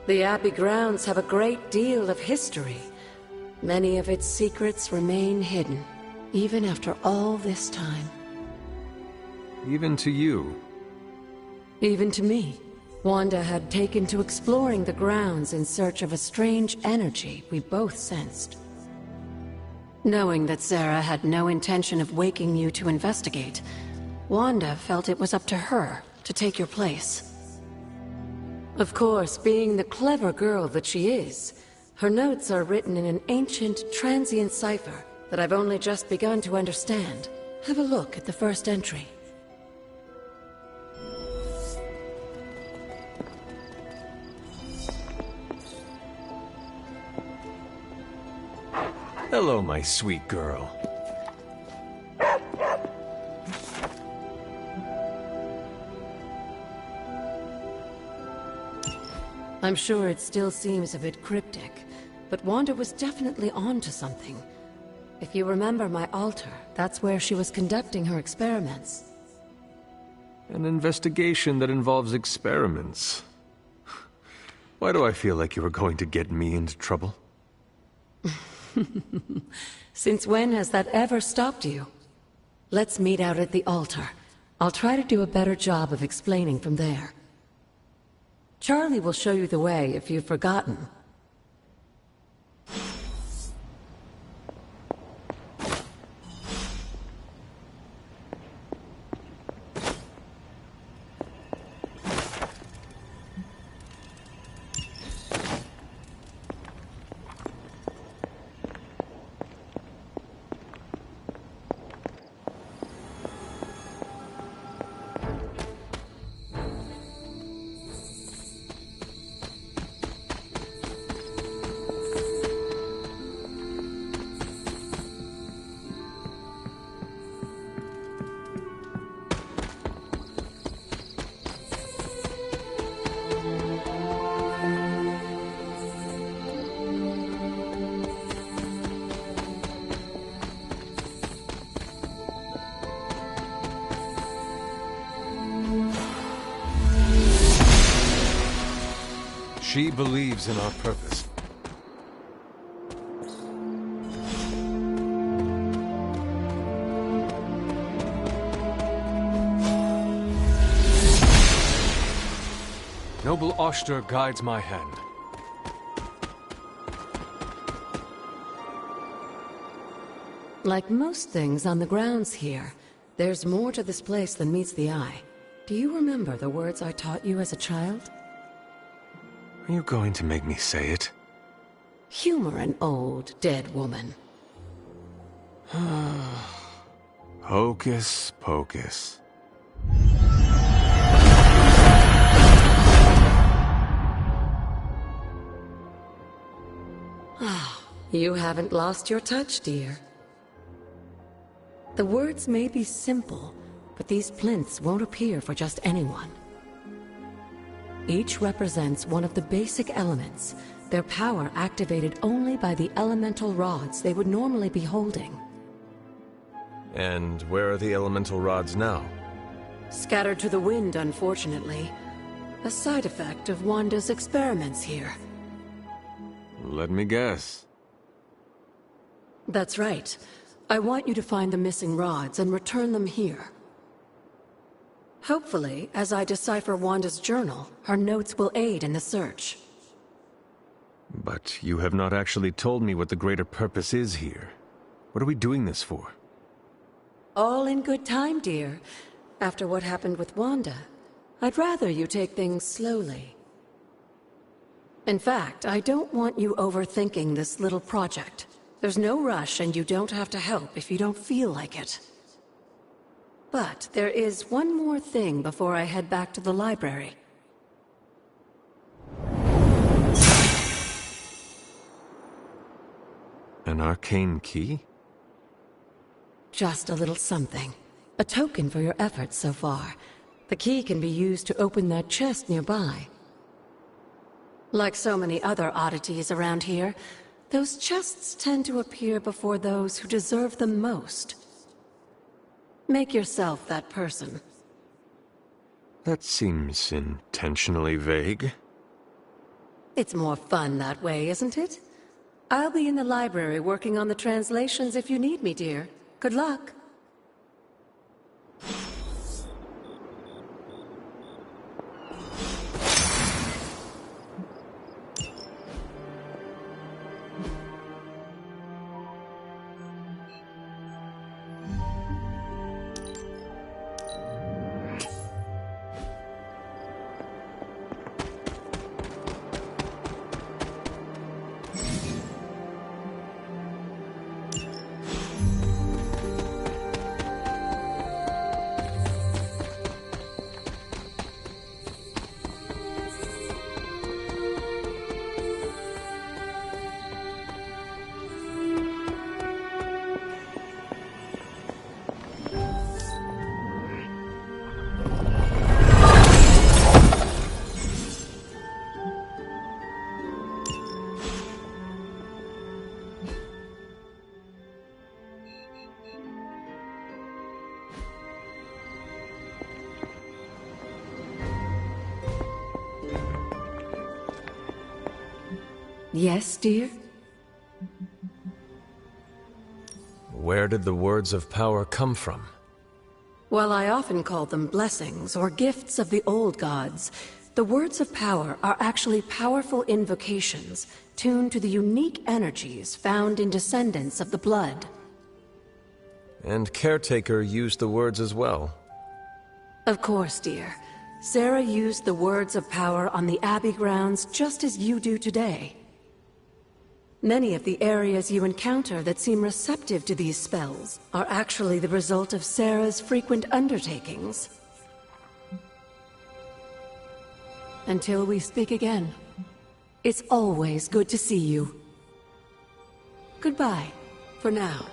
The Abbey grounds have a great deal of history. Many of its secrets remain hidden, even after all this time. Even to you? Even to me. Wanda had taken to exploring the grounds in search of a strange energy we both sensed. Knowing that Sarah had no intention of waking you to investigate, Wanda felt it was up to her to take your place. Of course, being the clever girl that she is, her notes are written in an ancient, transient cipher that I've only just begun to understand. Have a look at the first entry. Hello, my sweet girl. I'm sure it still seems a bit cryptic, but Wanda was definitely onto something. If you remember my altar, that's where she was conducting her experiments. An investigation that involves experiments. Why do I feel like you are going to get me into trouble? Since when has that ever stopped you? Let's meet out at the altar. I'll try to do a better job of explaining from there. Charlie will show you the way if you've forgotten. She believes in our purpose. Noble Oster guides my hand. Like most things on the grounds here, there's more to this place than meets the eye. Do you remember the words I taught you as a child? Are you going to make me say it? Humor an old, dead woman. Hocus pocus. You haven't lost your touch, dear. The words may be simple, but these plinths won't appear for just anyone. Each represents one of the basic elements, their power activated only by the elemental rods they would normally be holding. And where are the elemental rods now? Scattered to the wind, unfortunately. A side effect of Wanda's experiments here. Let me guess. That's right. I want you to find the missing rods and return them here. Hopefully, as I decipher Wanda's journal, her notes will aid in the search. But you have not actually told me what the greater purpose is here. What are we doing this for? All in good time, dear. After what happened with Wanda, I'd rather you take things slowly. In fact, I don't want you overthinking this little project. There's no rush, and you don't have to help if you don't feel like it. But there is one more thing before I head back to the library. An arcane key? Just a little something. A token for your efforts so far. The key can be used to open that chest nearby. Like so many other oddities around here, those chests tend to appear before those who deserve them most. Make yourself that person. That seems intentionally vague. It's more fun that way, isn't it? I'll be in the library working on the translations if you need me, dear. Good luck. Yes, dear? Where did the words of power come from? While I often call them blessings or gifts of the old gods, the words of power are actually powerful invocations tuned to the unique energies found in descendants of the blood. And Caretaker used the words as well. Of course, dear. Sarah used the words of power on the Abbey grounds just as you do today. Many of the areas you encounter that seem receptive to these spells are actually the result of Sarah's frequent undertakings. Until we speak again, it's always good to see you. Goodbye, for now.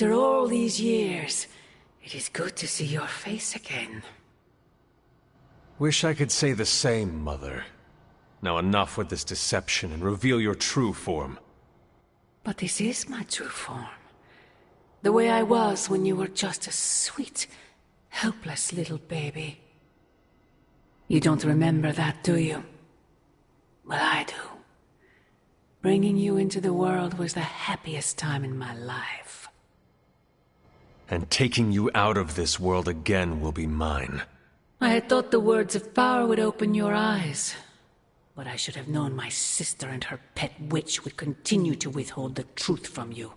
After all these years, it is good to see your face again. Wish I could say the same, Mother. Now enough with this deception and reveal your true form. But this is my true form. The way I was when you were just a sweet, helpless little baby. You don't remember that, do you? Well, I do. Bringing you into the world was the happiest time in my life. And taking you out of this world again will be mine. I had thought the words of power would open your eyes. But I should have known my sister and her pet witch would continue to withhold the truth from you.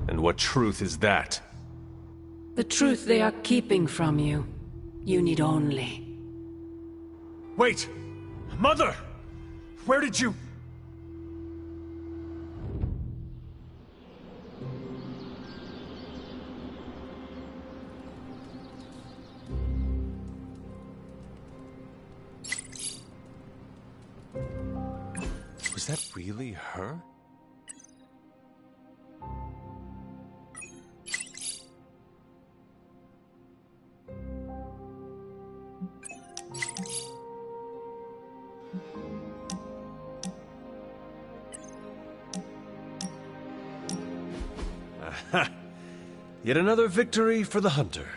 And what truth is that? The truth they are keeping from you. You need only Wait! Mother! Where did you... Was that really her? Aha! Yet another victory for the hunter.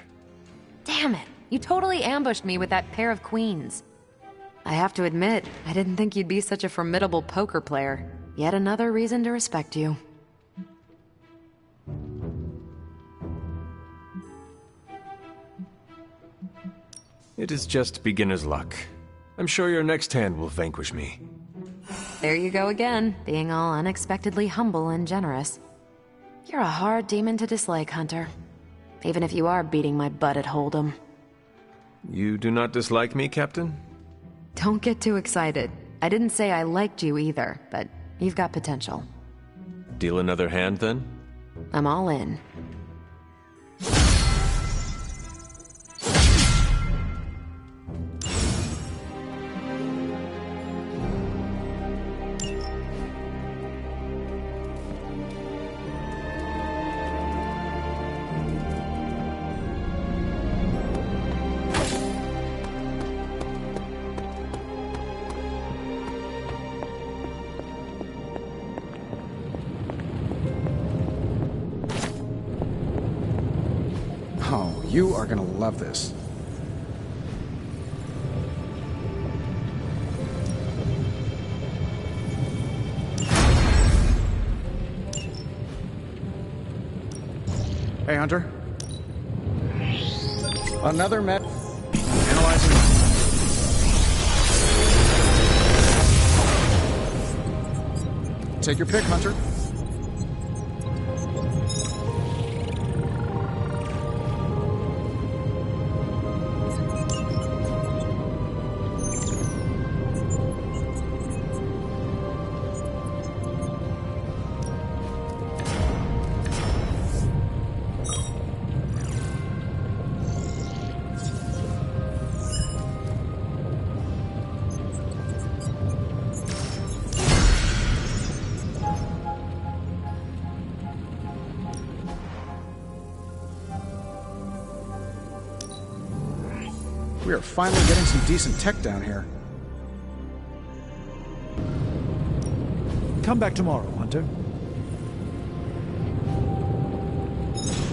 Damn it! You totally ambushed me with that pair of queens. I have to admit, I didn't think you'd be such a formidable poker player. Yet another reason to respect you. It is just beginner's luck. I'm sure your next hand will vanquish me. There you go again, being all unexpectedly humble and generous. You're a hard demon to dislike, Hunter. Even if you are beating my butt at Hold'em. You do not dislike me, Captain? Don't get too excited. I didn't say I liked you either, but you've got potential. Deal another hand, then? I'm all in. Oh, you are gonna love this. Hey, Hunter. Another met. Analyzing. Take your pick, Hunter. We are finally getting some decent tech down here. Come back tomorrow, Hunter.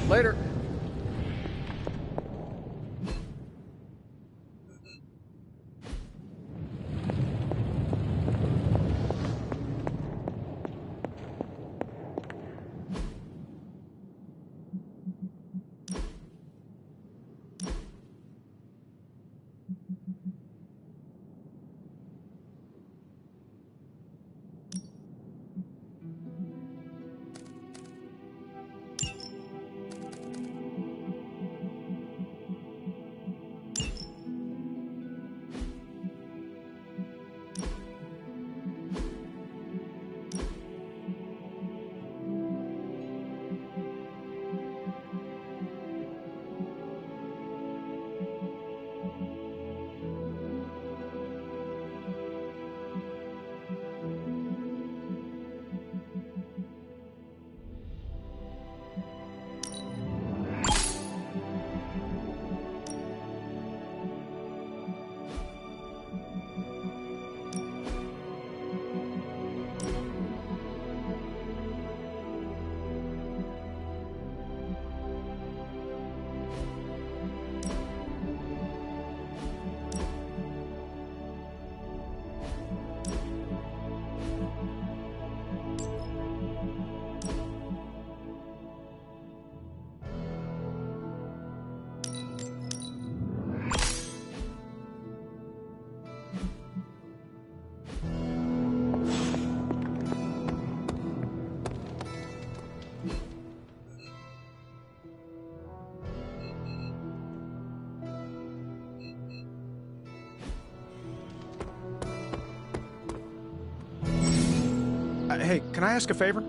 Later. Hey, can I ask a favor?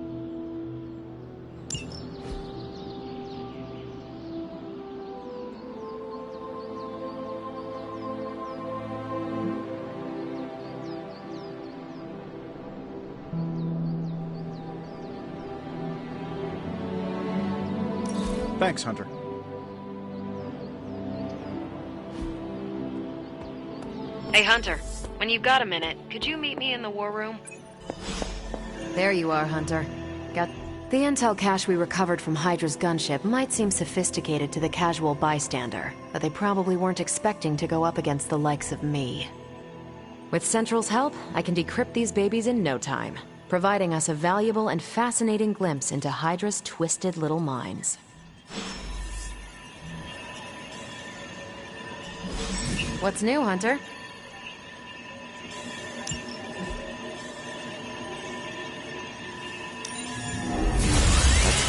Thanks, Hunter. Hey, Hunter. When you've got a minute, could you meet me in the war room? There you are, Hunter. Got the intel cache we recovered from Hydra's gunship might seem sophisticated to the casual bystander, but they probably weren't expecting to go up against the likes of me. With Central's help, I can decrypt these babies in no time, providing us a valuable and fascinating glimpse into Hydra's twisted little minds. What's new, Hunter?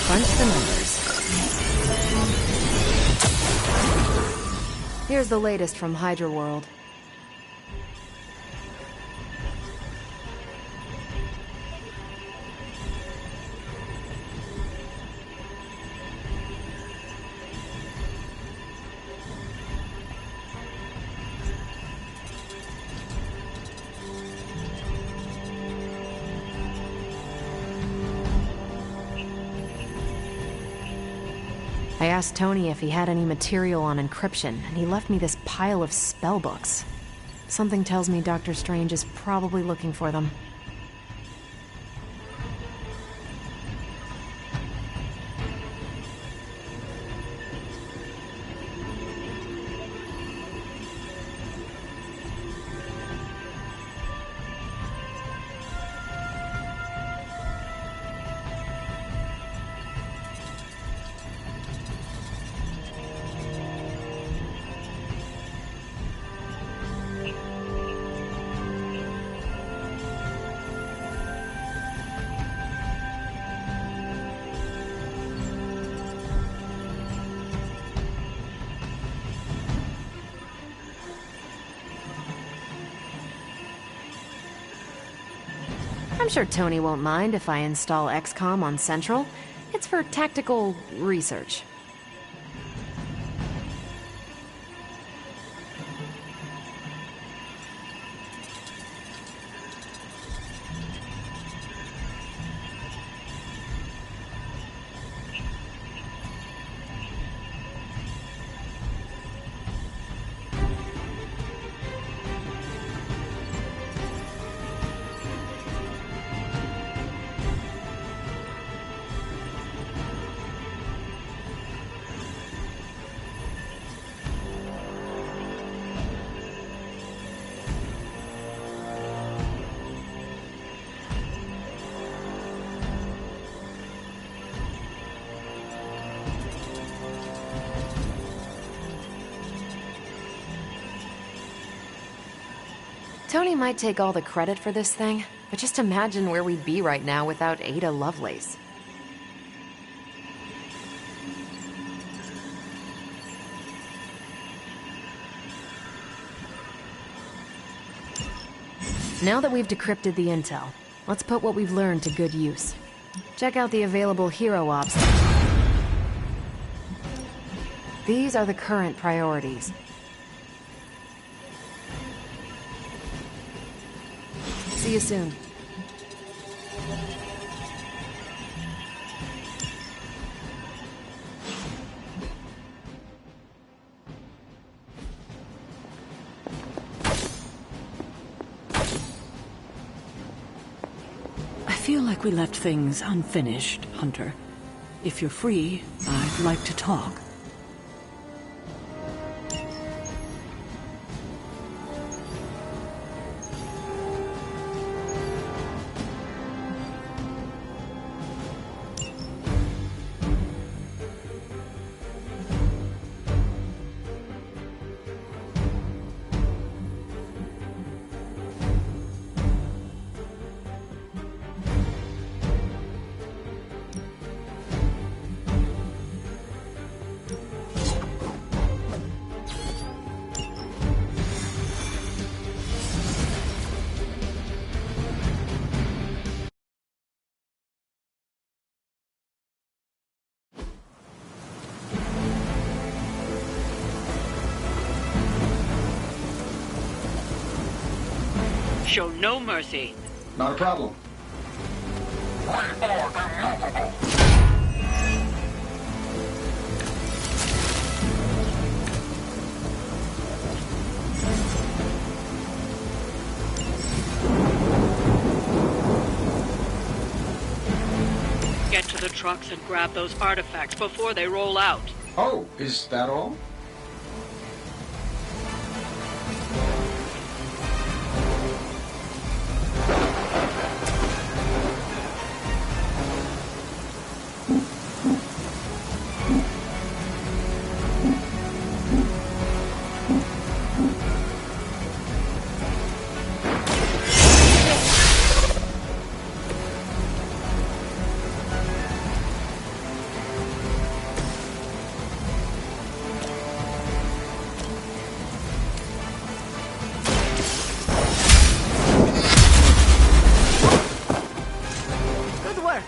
Crunch the numbers. Here's the latest from Hydra World. I asked Tony if he had any material on encryption, and he left me this pile of spellbooks. Something tells me Dr. Strange is probably looking for them. I'm sure Tony won't mind if I install XCOM on Central. It's for tactical research. Tony might take all the credit for this thing, but just imagine where we'd be right now without Ada Lovelace. Now that we've decrypted the intel, let's put what we've learned to good use. Check out the available hero ops. These are the current priorities. See you soon. I feel like we left things unfinished, Hunter. If you're free, I'd like to talk. Show no mercy. Not a problem. We are immovable. Get to the trucks and grab those artifacts before they roll out. Oh, is that all? Good work.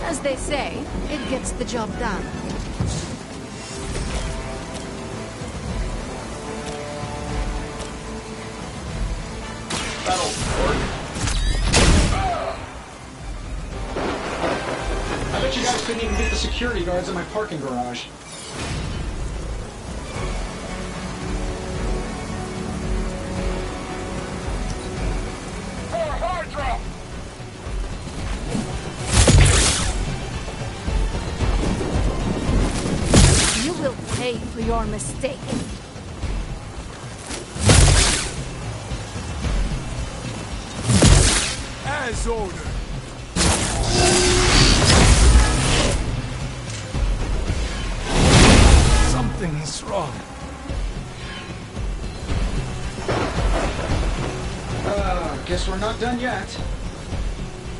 As they say, it gets the job done. That'll work. I bet you guys couldn't even get the security guards in my parking garage. For Hydra! You will pay for your mistake. As ordered. Something is wrong. Guess we're not done yet.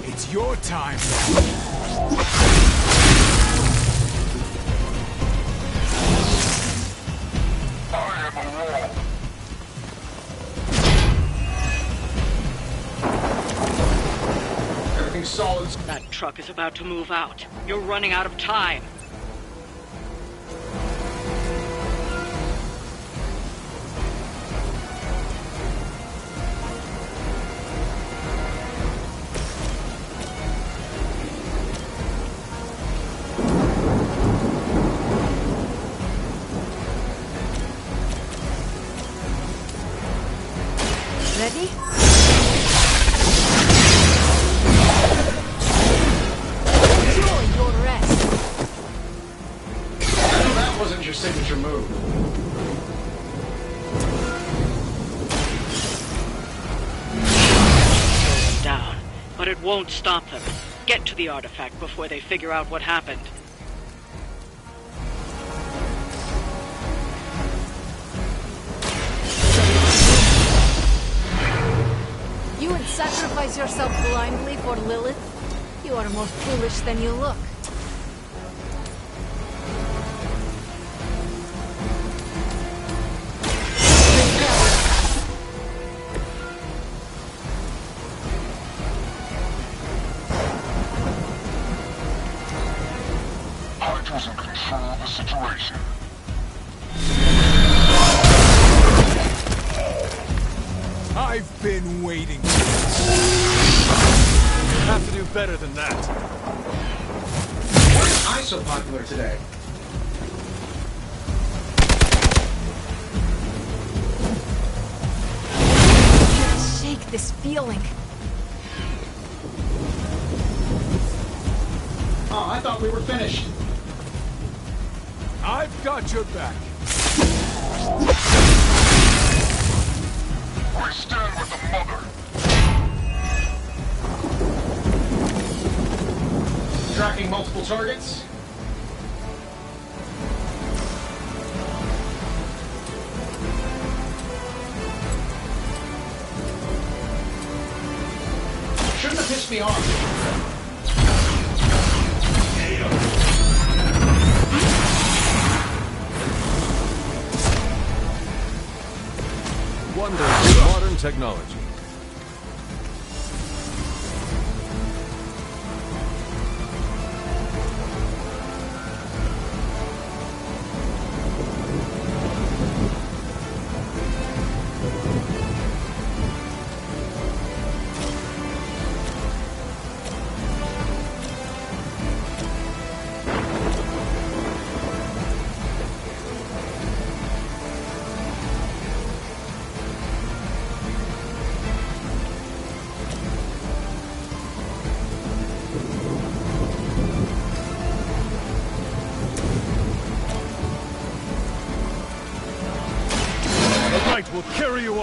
It's your time. I am a wall. Everything's solid. That truck is about to move out. You're running out of time. Ready? Enjoy your rest. That wasn't your signature move. Slow them down, but it won't stop them. Get to the artifact before they figure out what happened. You would sacrifice yourself blindly for Lilith? You are more foolish than you look. Hydra's in control of the situation. I've been waiting. Have to do better than that. Why am I so popular today? Can't shake this feeling. Oh, I thought we were finished. I've got your back. We stand with the mother. Tracking multiple targets. Shouldn't have pissed me off. Wonders of modern technology.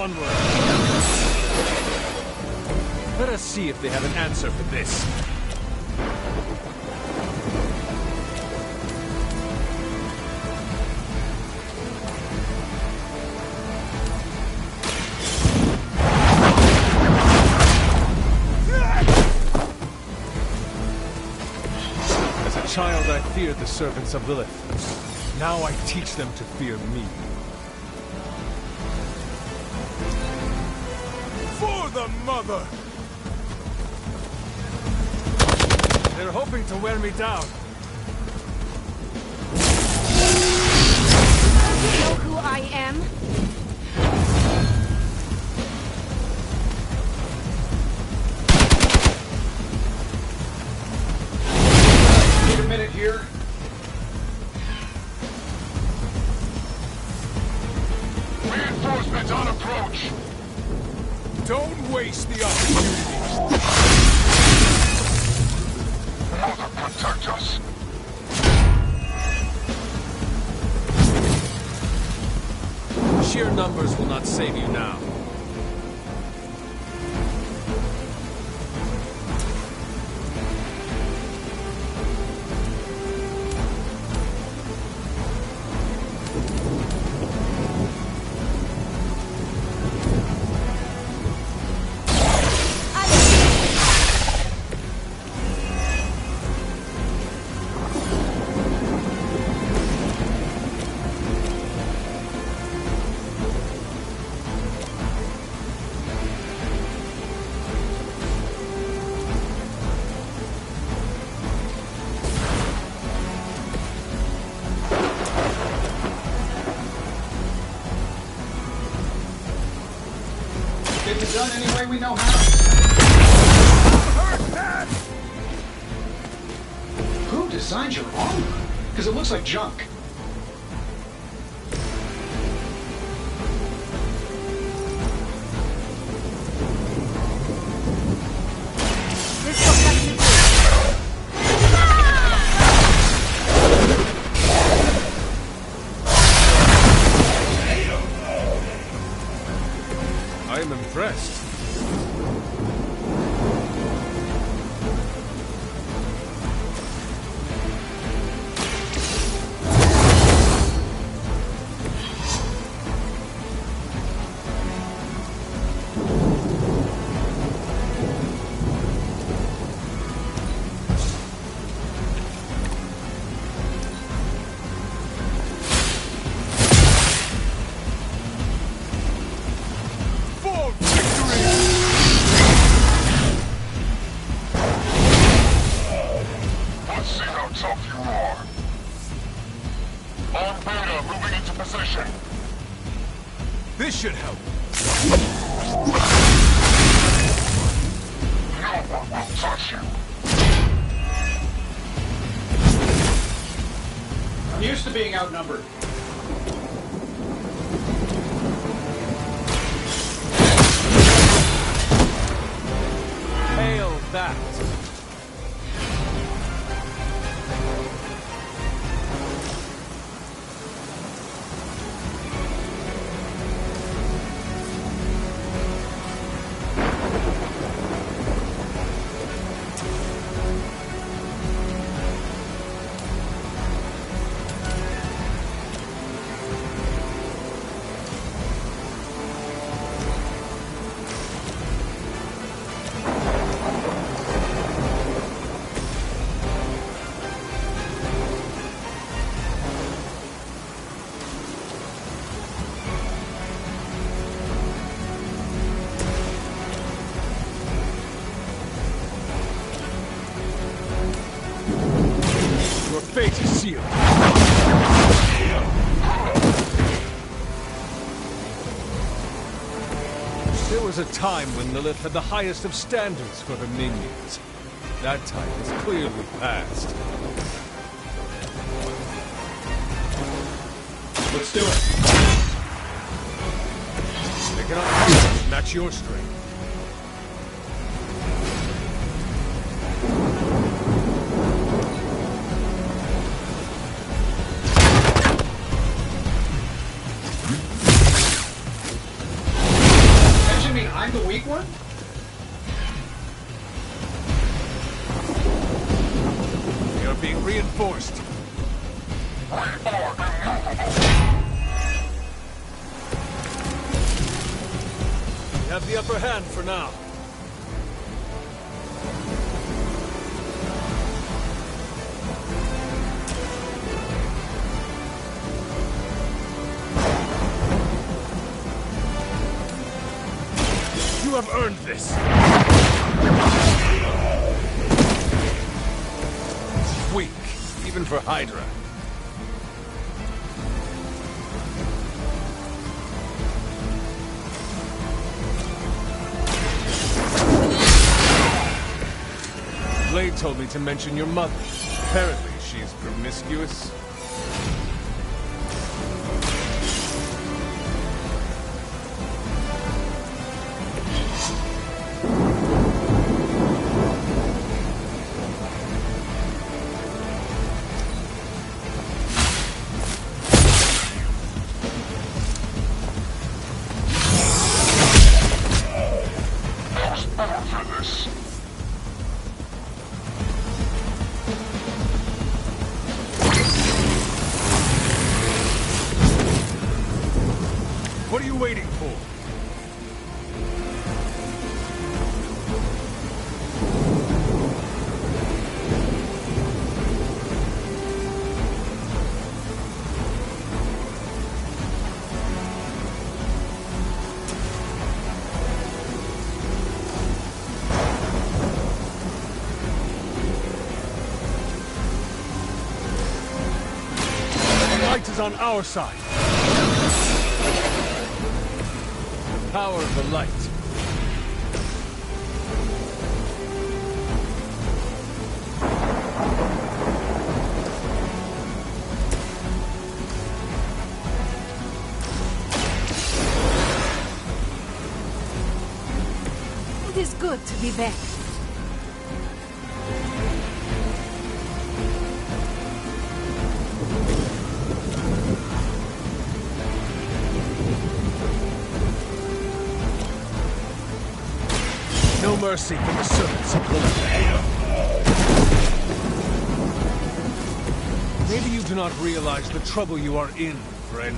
Onward! Let us see if they have an answer for this. As a child, I feared the servants of Lilith. Now I teach them to fear me. For the Mother! They're hoping to wear me down. You know who I am? Need a minute here. Reinforcements on approach. Don't waste the opportunity. Mother, protect us. Sheer numbers will not save you now. Get it done any way we know how. Who designed your armor? Because it looks like junk. I am impressed. Let's see how tough you are. On Beta, moving into position. This should help. No one will touch you. I'm used to being outnumbered. Hail that! Your fate is sealed. There was a time when Lilith had the highest of standards for her minions. That time is clearly past. Let's do it. They cannot match your strength. reinforced. We have the upper hand for now. You have earned this. Weak, even for Hydra. Blade told me to mention your mother. Apparently, she's promiscuous. What are you waiting for? The light is on our side. Power of the light. It is good to be back. No mercy for the servants of Lilith. Maybe you do not realize the trouble you are in, friend.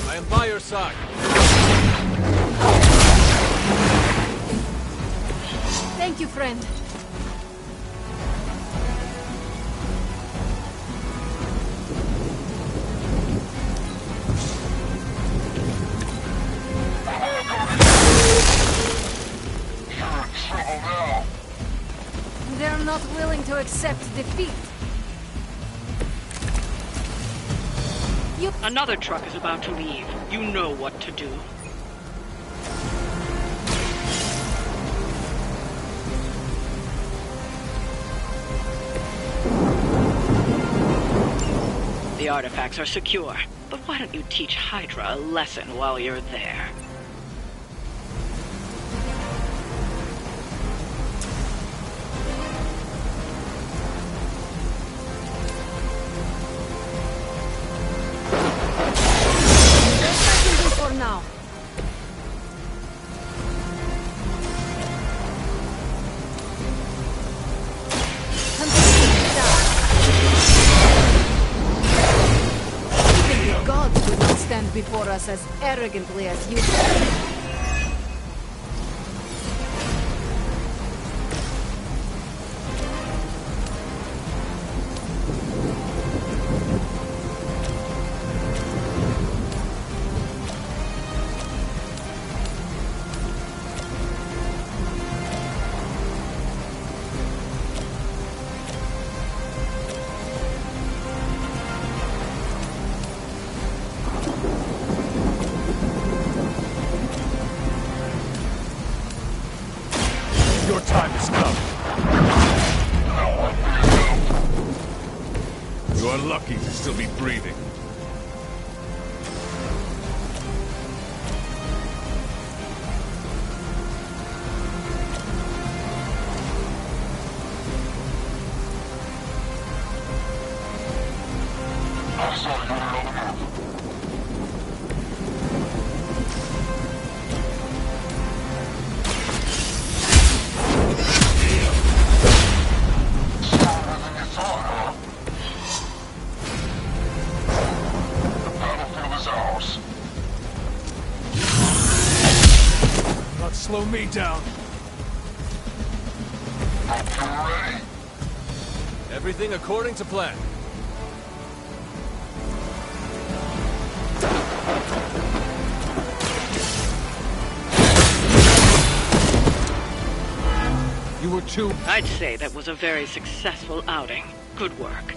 I am by your side. Thank you, friend. They're not willing to accept defeat. Another truck is about to leave. You know what to do. The artifacts are secure, but why don't you teach Hydra a lesson while you're there? For now. Even the gods would not stand before us as arrogantly as you do. Your time has come. You are lucky to still be breathing. I saw you in another move. me down. Hope you're ready. Everything according to plan. You were too... I'd say that was a very successful outing. Good work.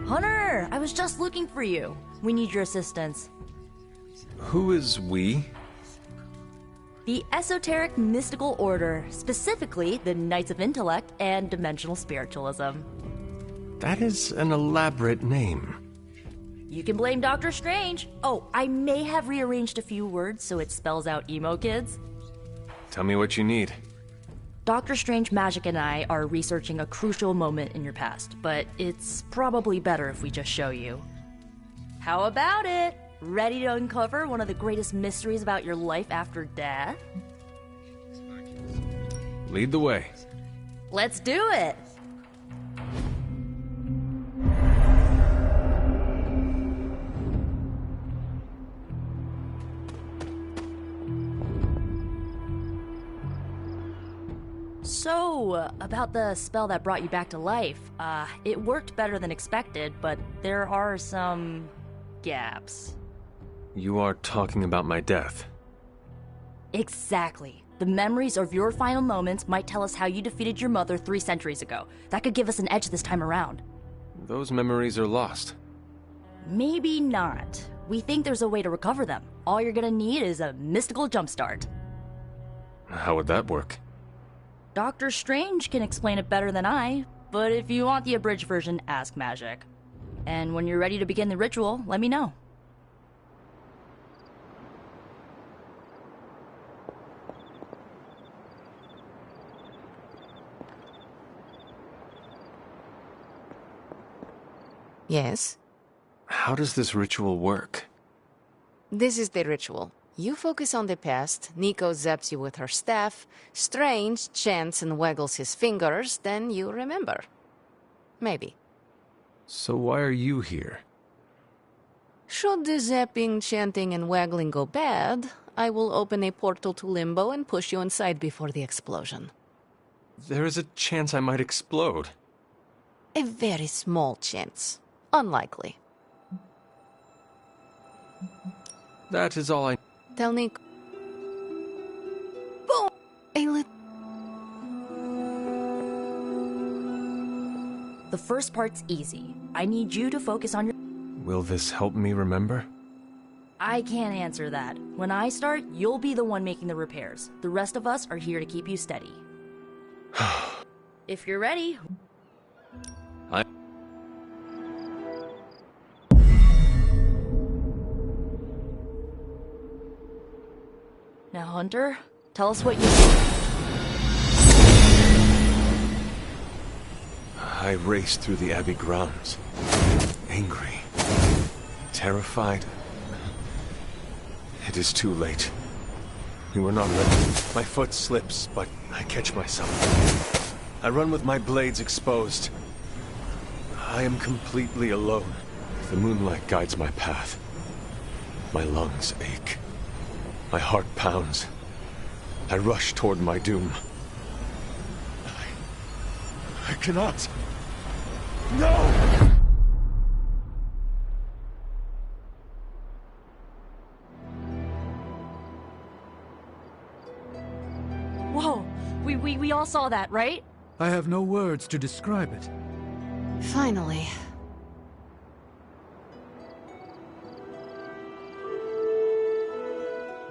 Hunter, I was just looking for you. We need your assistance. Who is we? The Esoteric Mystical Order, specifically the Knights of Intellect and Dimensional Spiritualism. That is an elaborate name. You can blame Dr. Strange. Oh, I may have rearranged a few words so it spells out emo kids. Tell me what you need. Dr. Strange Magic and I are researching a crucial moment in your past, but it's probably better if we just show you. How about it? Ready to uncover one of the greatest mysteries about your life after death? Lead the way. Let's do it! So, about the spell that brought you back to life, it worked better than expected, but there are some gaps. You are talking about my death. Exactly. The memories of your final moments might tell us how you defeated your mother 3 centuries ago. That could give us an edge this time around. Those memories are lost. Maybe not. We think there's a way to recover them. All you're gonna need is a mystical jumpstart. How would that work? Dr. Strange can explain it better than I, but if you want the abridged version, ask Magic. And when you're ready to begin the ritual, let me know. Yes? How does this ritual work? This is the ritual. You focus on the past, Nico zaps you with her staff, Strange chants and waggles his fingers, then you remember. Maybe. So why are you here? Should the zapping, chanting, and waggling go bad, I will open a portal to Limbo and push you inside before the explosion. There is a chance I might explode. A very small chance. Unlikely. That is all I... Tell Nick. Boom! The first part's easy. I need you to focus on your... Will this help me remember? I can't answer that. When I start, you'll be the one making the repairs. The rest of us are here to keep you steady. If you're ready... Now, Hunter, tell us what you... I raced through the Abbey grounds. Angry. Terrified. It is too late. We were not ready. My foot slips, but I catch myself. I run with my blades exposed. I am completely alone. The moonlight guides my path. My lungs ache. My heart pounds. I rush toward my doom. I cannot. No! Whoa, we all saw that, right? I have no words to describe it. Finally.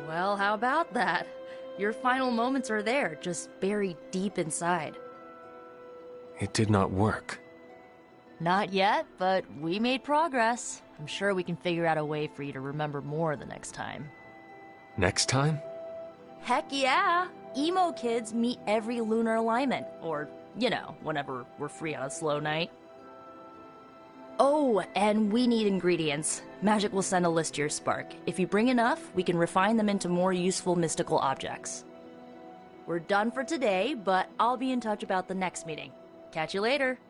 Well, how about that? Your final moments are there, just buried deep inside. It did not work. Not yet, but we made progress. I'm sure we can figure out a way for you to remember more the next time. Next time? Heck yeah! Emo kids meet every lunar alignment, or, you know, whenever we're free on a slow night. Oh, and we need ingredients. Magic will send a list to your Spark. If you bring enough, we can refine them into more useful mystical objects. We're done for today, but I'll be in touch about the next meeting. Catch you later.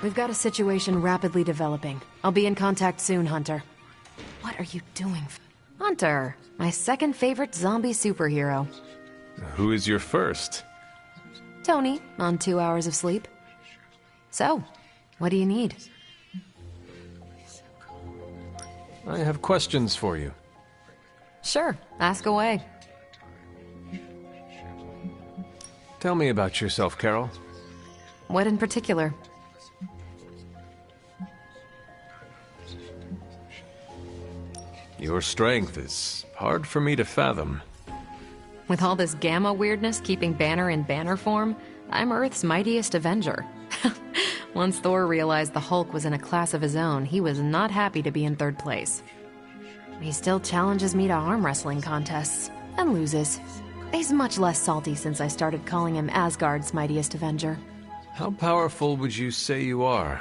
We've got a situation rapidly developing. I'll be in contact soon, Hunter. What are you doing? Hunter, my second favorite zombie superhero. Who is your first? Tony, on 2 hours of sleep. So, what do you need? I have questions for you. Sure, ask away. Tell me about yourself, Carol. What in particular? Your strength is hard for me to fathom. With all this gamma weirdness keeping Banner in banner form, I'm Earth's mightiest Avenger. Once Thor realized the Hulk was in a class of his own, he was not happy to be in third place. He still challenges me to arm wrestling contests, and loses. He's much less salty since I started calling him Asgard's mightiest Avenger. How powerful would you say you are?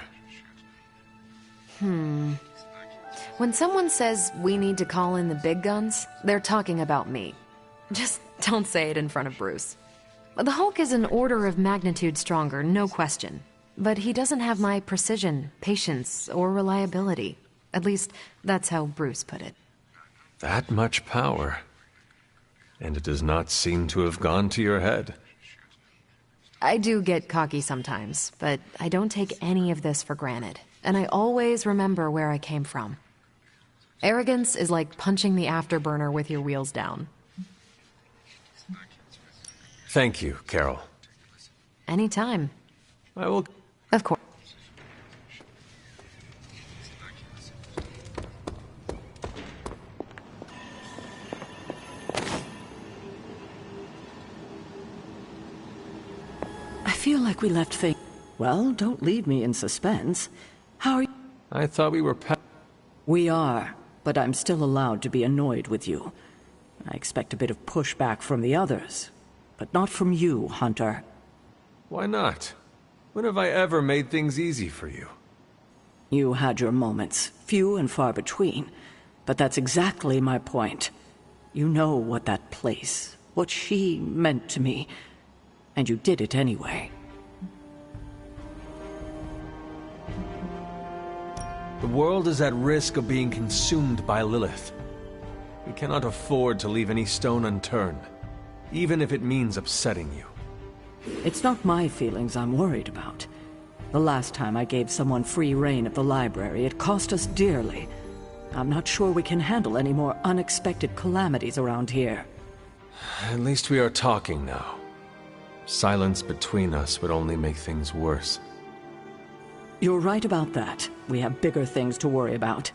When someone says we need to call in the big guns, they're talking about me. Just don't say it in front of Bruce. The Hulk is an order of magnitude stronger, no question. But he doesn't have my precision, patience, or reliability. At least, that's how Bruce put it. That much power. And it does not seem to have gone to your head. I do get cocky sometimes, but I don't take any of this for granted. And I always remember where I came from. Arrogance is like punching the afterburner with your wheels down. Thank you, Carol. Anytime. I will... Of course. I feel like we left things... Well, don't leave me in suspense. How are you? I thought we were We are, but I'm still allowed to be annoyed with you. I expect a bit of pushback from the others, but not from you, Hunter. Why not? When have I ever made things easy for you? You had your moments, few and far between, but that's exactly my point. You know what that place, what she meant to me, and you did it anyway. The world is at risk of being consumed by Lilith. We cannot afford to leave any stone unturned, even if it means upsetting you. It's not my feelings I'm worried about. The last time I gave someone free rein of the library, it cost us dearly. I'm not sure we can handle any more unexpected calamities around here. At least we are talking now. Silence between us would only make things worse. You're right about that. We have bigger things to worry about.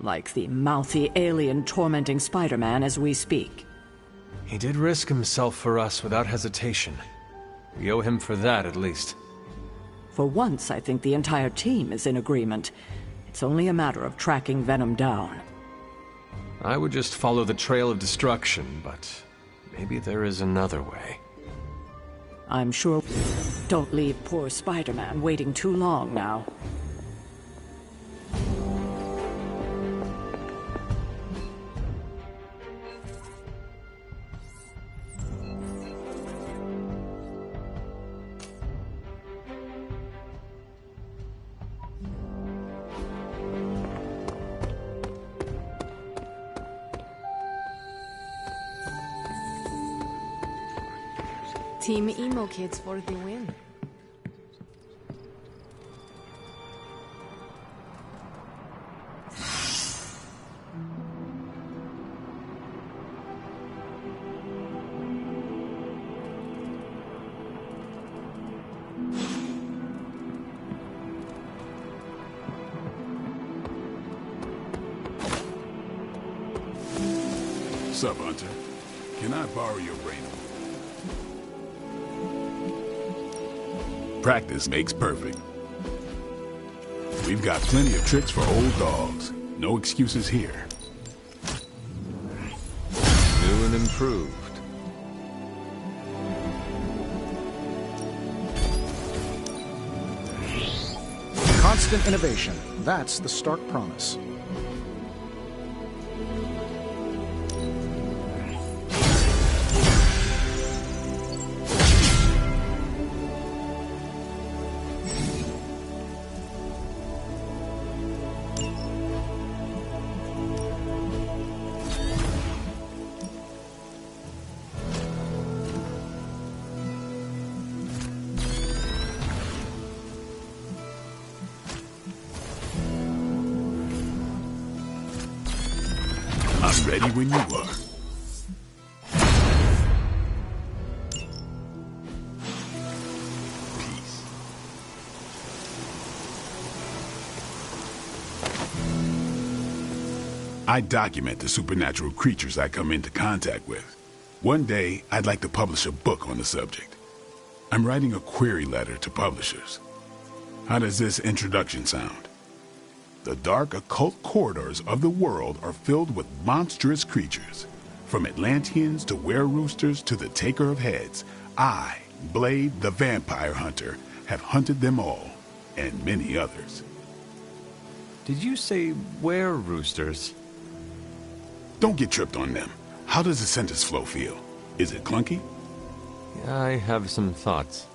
Like the mouthy alien tormenting Spider-Man as we speak. He did risk himself for us without hesitation. We owe him for that, at least. For once, I think the entire team is in agreement. It's only a matter of tracking Venom down. I would just follow the trail of destruction, but maybe there is another way. I'm sure. Don't leave poor Spider-Man waiting too long now. Team Emo Kids for the win. Sup, Hunter? Can I borrow your brain? Practice makes perfect. We've got plenty of tricks for old dogs. No excuses here. New and improved. Constant innovation. That's the Stark promise. I'm ready when you are. Peace. I document the supernatural creatures I come into contact with. One day, I'd like to publish a book on the subject. I'm writing a query letter to publishers. How does this introduction sound? The dark occult corridors of the world are filled with monstrous creatures. From Atlanteans to were-roosters to the Taker of Heads, I, Blade the Vampire Hunter, have hunted them all, and many others. Did you say were-roosters? Don't get tripped on them. How does the sentence flow feel? Is it clunky? I have some thoughts.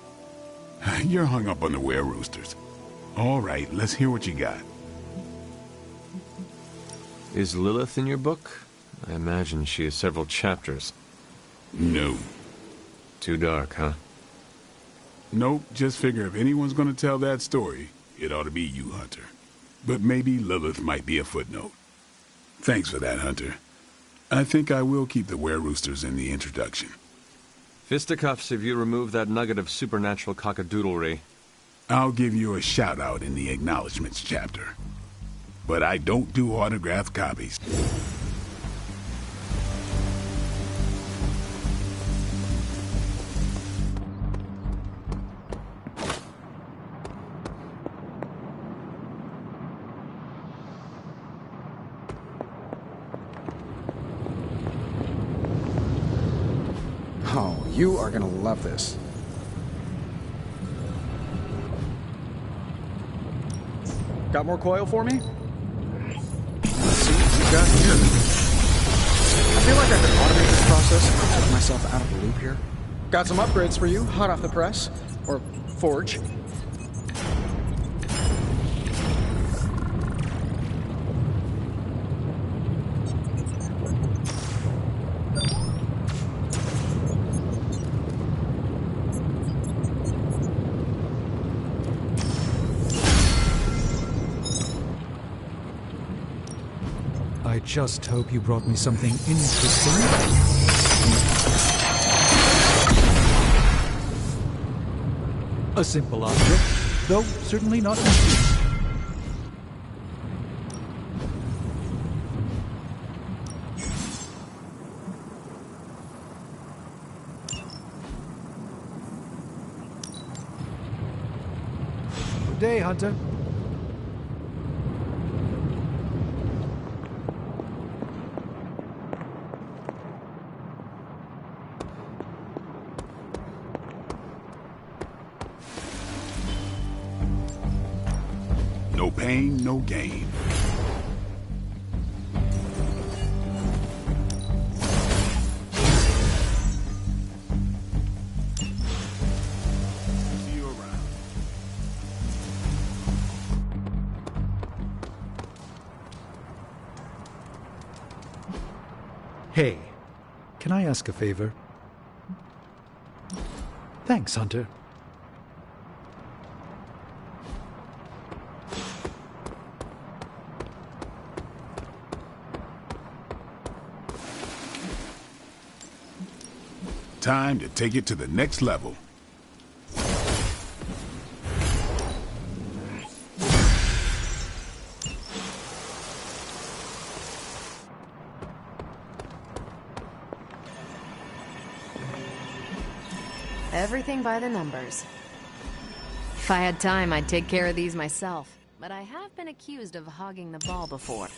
You're hung up on the were-roosters. All right, let's hear what you got. Is Lilith in your book? I imagine she has several chapters. No. Too dark, huh? Nope, just figure if anyone's gonna tell that story, it ought to be you, Hunter. But maybe Lilith might be a footnote. Thanks for that, Hunter. I think I will keep the were-roosters in the introduction. Fisticuffs if you remove that nugget of supernatural cockadoodlery. I'll give you a shout-out in the acknowledgments chapter. But I don't do autographed copies. Oh, you are gonna love this. Got more coil for me? Let's see what we got here. I feel like I could automate this process and take myself out of the loop here. Got some upgrades for you, hot off the press. Or forge. just hope you brought me something interesting. A simple object, though certainly not easy. Good day, Hunter. No pain, no gain. See you around. Hey, can I ask a favor? Thanks, Hunter. Time to take it to the next level. Everything by the numbers. If I had time, I'd take care of these myself. But I have been accused of hogging the ball before.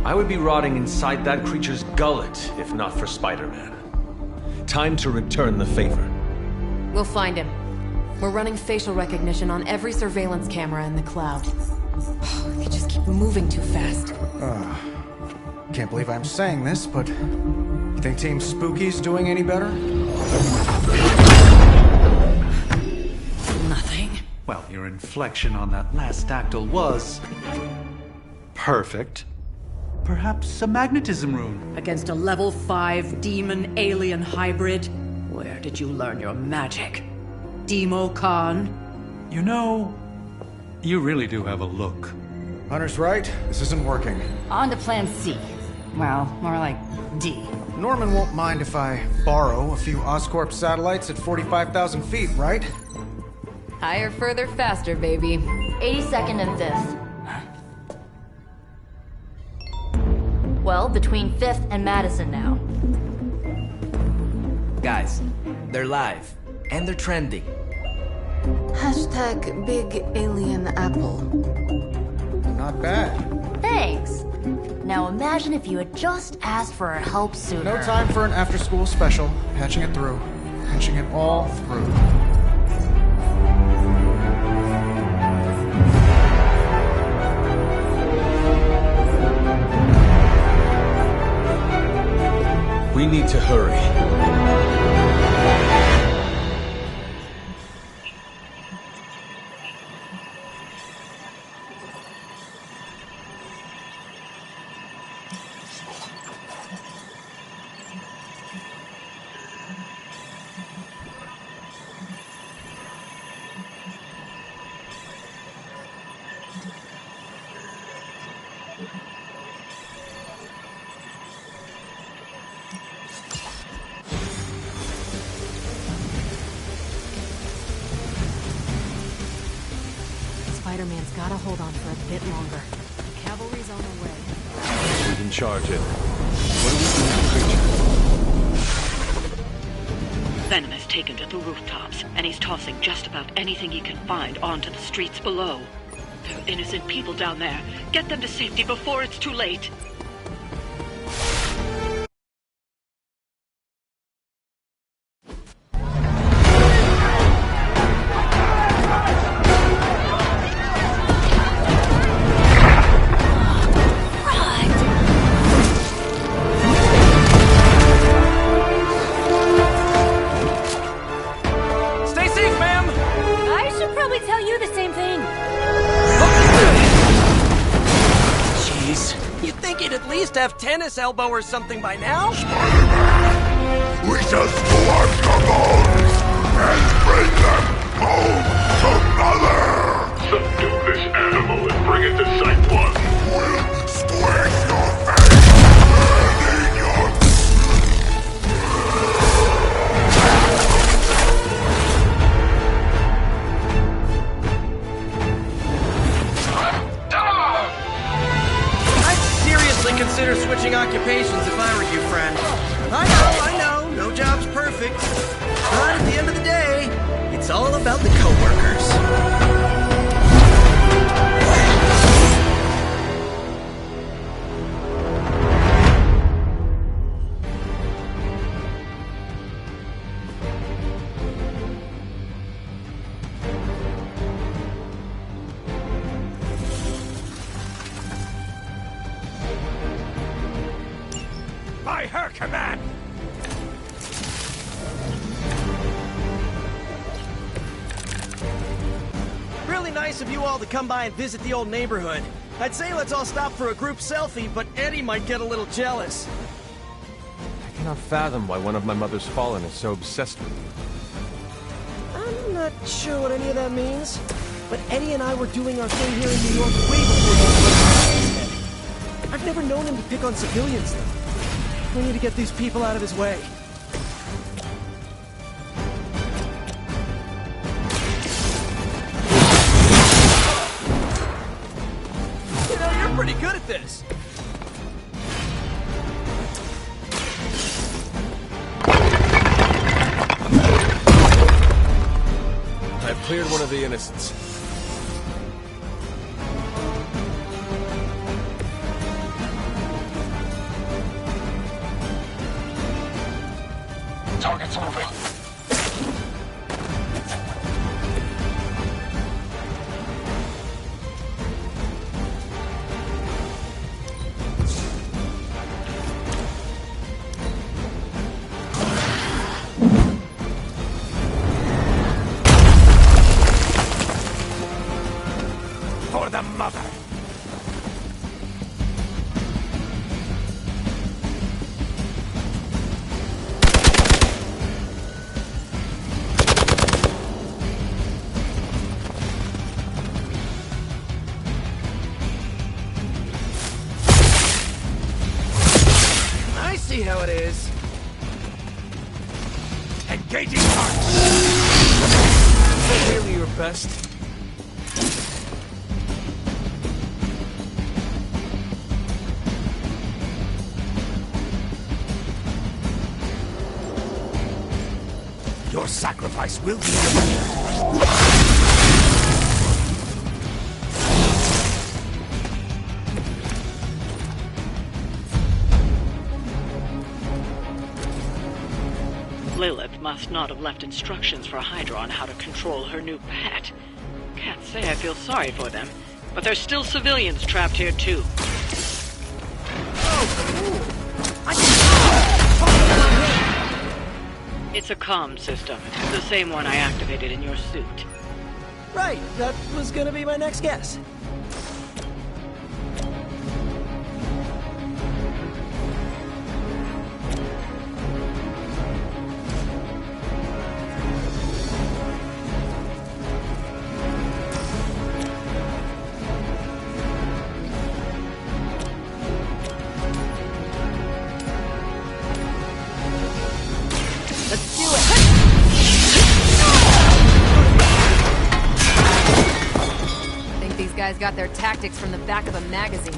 I would be rotting inside that creature's gullet if not for Spider-Man. Time to return the favor. We'll find him. We're running facial recognition on every surveillance camera in the cloud. They just keep moving too fast. Can't believe I'm saying this, but you think Team Spooky's doing any better? Nothing. Well, your inflection on that last dactyl was perfect. Perhaps a magnetism rune. Against a level 5 demon alien hybrid? Where did you learn your magic? Demo Khan? You know, you really do have a look. Hunter's right. This isn't working. On to plan C. Well, more like D. Norman won't mind if I borrow a few Oscorp satellites at 45,000 feet, right? Higher, further, faster, baby. 82nd and 5th. Well, between 5th and Madison now. Guys, they're live. And they're trending. Hashtag Big Alien Apple. Not bad. Thanks. Now imagine if you had just asked for our help sooner. No time for an after-school special. Patching it through. Patching it all through. We need to hurry. Spider-Man's gotta hold on for a bit longer. Cavalry's on the way. We can charge it. What do we do with the creature? Venom has taken to the rooftops, and he's tossing just about anything he can find onto the streets below. There are innocent people down there. Get them to safety before it's too late. Have tennis elbow or something by now? Spider-Man, we just collect the bones and bring them home to Mother! Subdue this animal and bring it to Site 1. We'll squish your face and eat your... Consider switching occupations if I were you, friend. I know, no job's perfect. But at the end of the day, it's all about the coworkers. By her command! Really nice of you all to come by and visit the old neighborhood. I'd say let's all stop for a group selfie, but Eddie might get a little jealous. I cannot fathom why one of my mother's fallen is so obsessed with you. I'm not sure what any of that means, but Eddie and I were doing our thing here in New York way before you were. I've never known him to pick on civilians, though. We need to get these people out of his way. You know, you're pretty good at this. I've cleared one of the innocents. Target's moving. For the mother. See how it is. Engaging heart. Is that really your best? Your sacrifice will be remembered. Lilith must not have left instructions for Hydra on how to control her new pet. Can't say I feel sorry for them, but there's still civilians trapped here too. It's a comm system. The same one I activated in your suit. Right, that was gonna be my next guess. Guys got their tactics from the back of a magazine.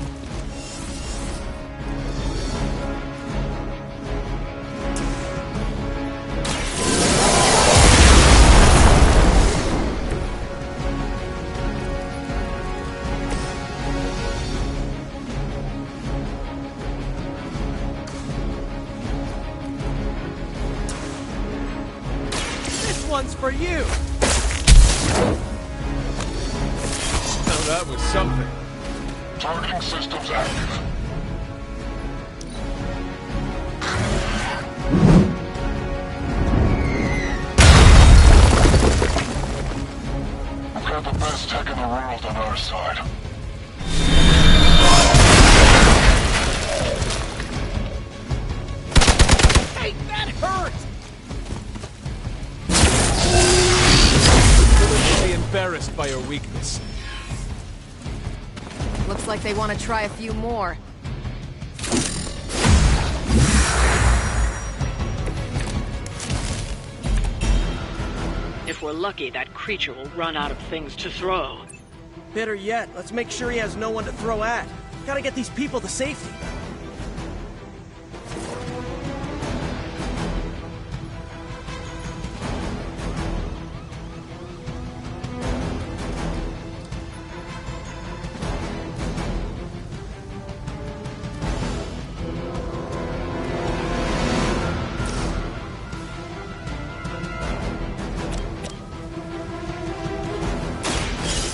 one's for you! Now that was something. Targeting systems active. We've got the best tech in the world on our side. Hey, that hurt! Be embarrassed by your weakness. Looks like they want to try a few more. If we're lucky, that creature will run out of things to throw. Better yet, let's make sure he has no one to throw at. Gotta get these people to safety.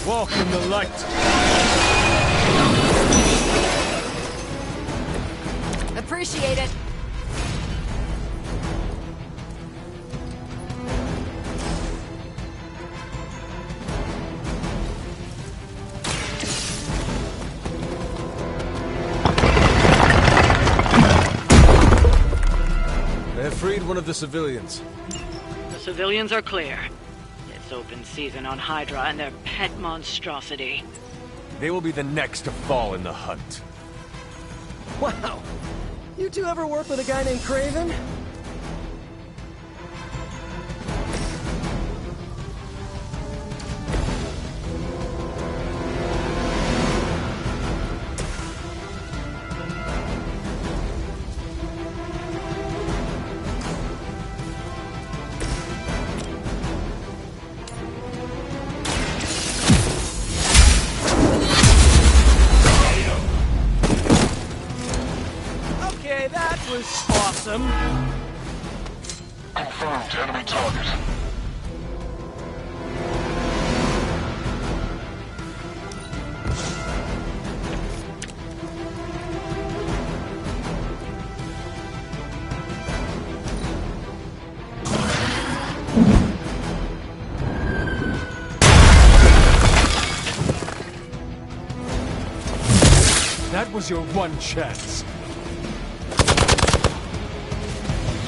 Walk in the light. Appreciate it. They have freed one of the civilians. The civilians are clear. It's open season on Hydra and their pet monstrosity. They will be the next to fall in the hunt. Wow! You two ever work with a guy named Craven? Okay, that was awesome. Confirmed enemy target. That was your one chance.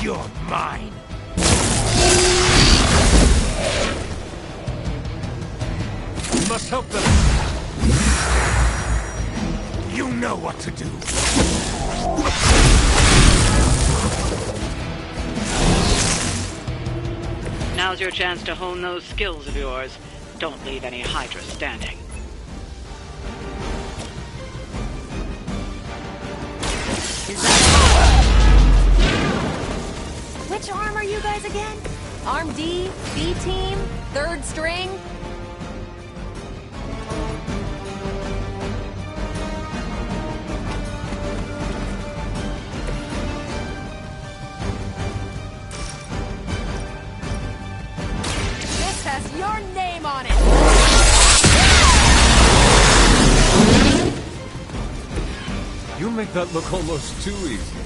You're mine. We must help them. You know what to do. Now's your chance to hone those skills of yours. Don't leave any Hydra standing. Which arm are you guys again? Arm D, B team, third string? This has your name on it! You make that look almost too easy.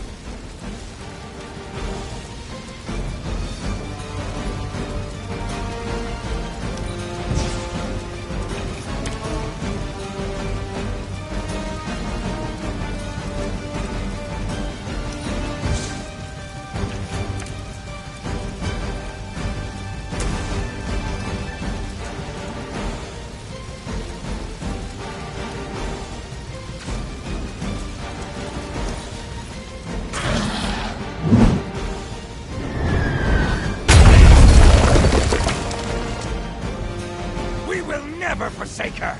Never forsake her!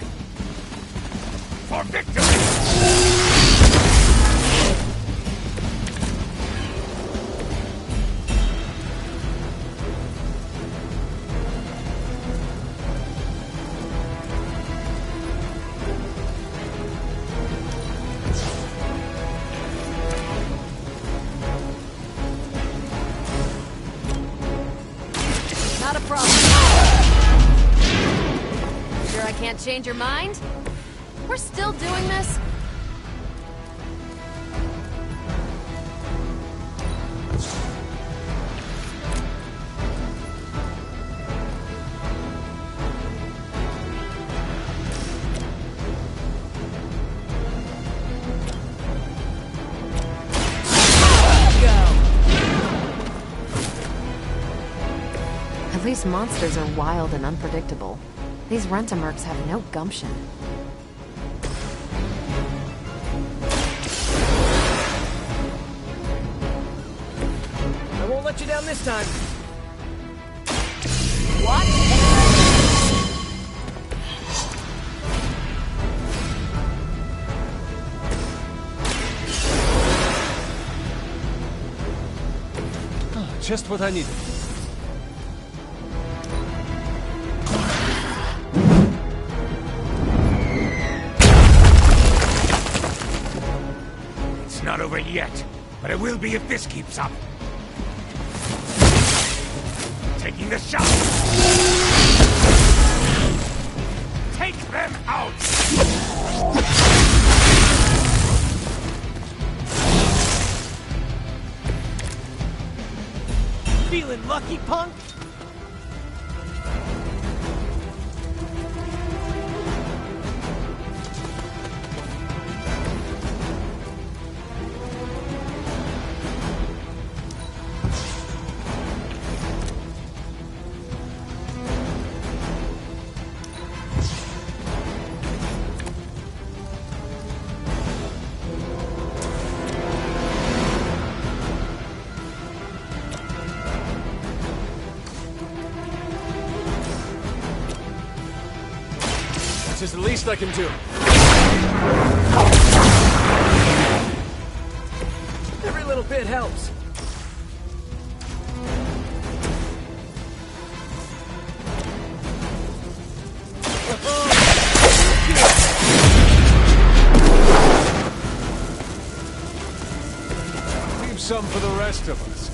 For victory! Not a problem. Can't change your mind? We're still doing this? At least monsters are wild and unpredictable. These Rent-A-Mercs have no gumption. I won't let you down this time. What? Just what I needed. It's not over yet, but it will be if this keeps up. Taking the shot! Take them out! Feeling lucky, punk? This is the least I can do. Every little bit helps. Leave some for the rest of us.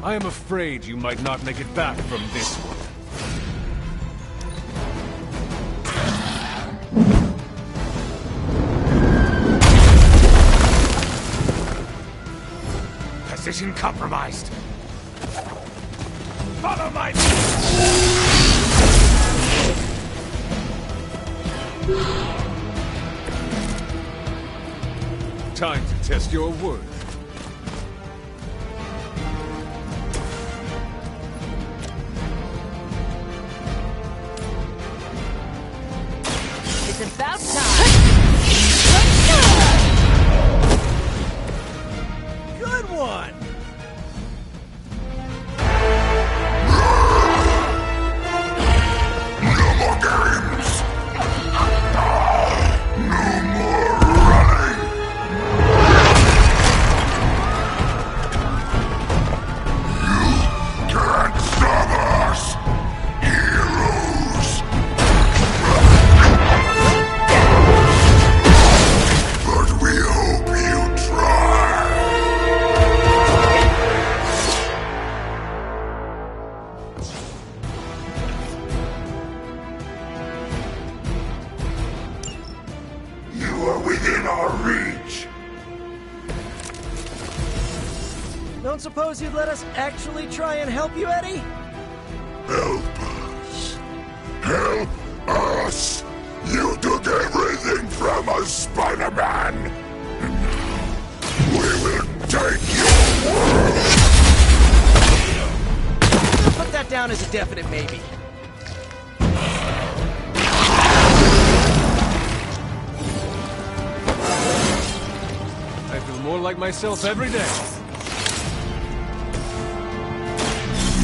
I am afraid you might not make it back from this one. Position compromised. Follow my... Time to test your worth. It's about time. Good one! No more games! No more running! You can't stop us! Heroes! But we hope you try! You are within our reach! Don't suppose you'd let us actually try and help you, Eddie? Help us! Help us! You took everything from us, Spider-Man! And now, we will take your world! I'll put that down as a definite maybe. I feel more like myself every day.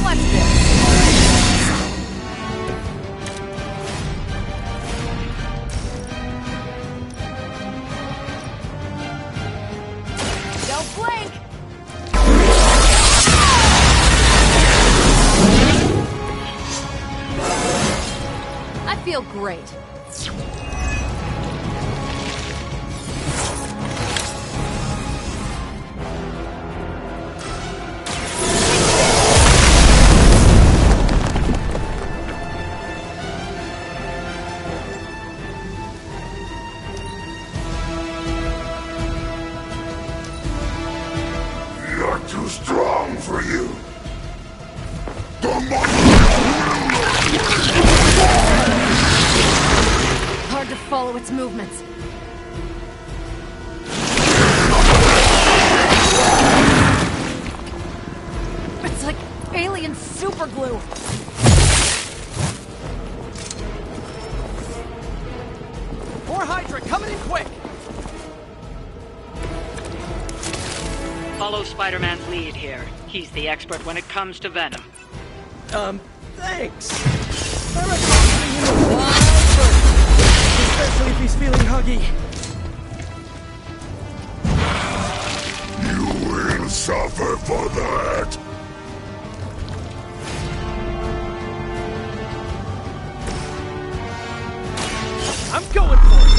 What's this? Don't blink! I feel great. its movements. It's like alien superglue. More Hydra coming in quick! Follow Spider-Man's lead here. He's the expert when it comes to Venom. Thanks. I recommend giving him a wide berth, especially if he's feeling huggy. You will suffer for that. I'm going for it!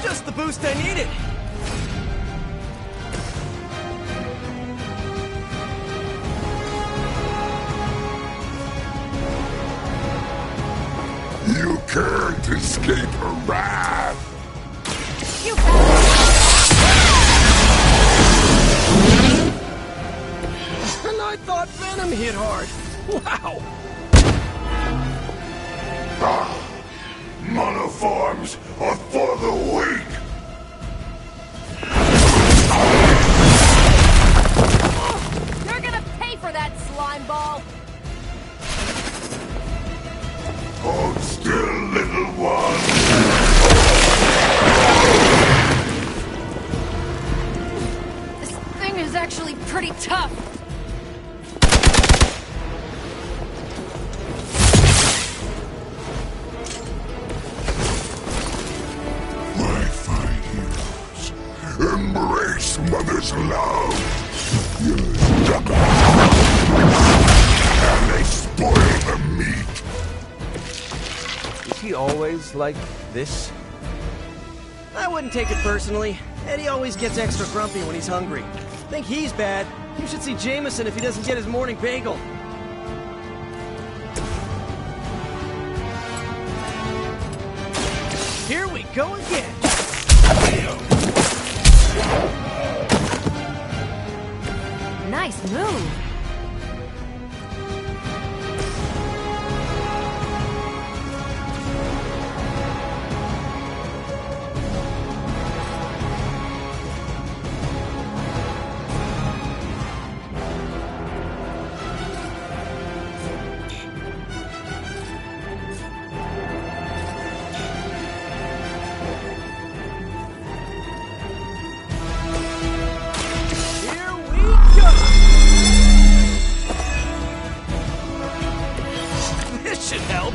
Just the boost I needed! You can't escape her wrath. You found And I thought Venom hit hard! Wow! Monoforms are for the weak. You're gonna pay for that, slime ball! Hold still, little one. This thing is actually pretty tough. My fine heroes, embrace Mother's love. And they spoil the meat. Is he always like this? I wouldn't take it personally. Eddie always gets extra grumpy when he's hungry. Think he's bad? You should see Jameson if he doesn't get his morning bagel. Here we go again! Nice move. Here we go! This should help.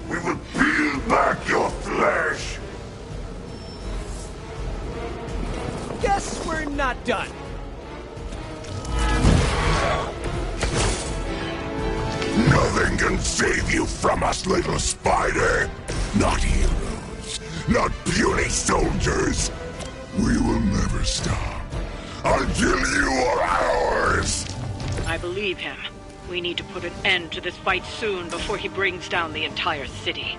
We will peel back your flesh. Guess we're not done. Nothing can save you from us, little spider. Not heroes, not puny soldiers. We will never stop until you are ours. I believe him. We need to put an end to this fight soon before he brings down the entire city.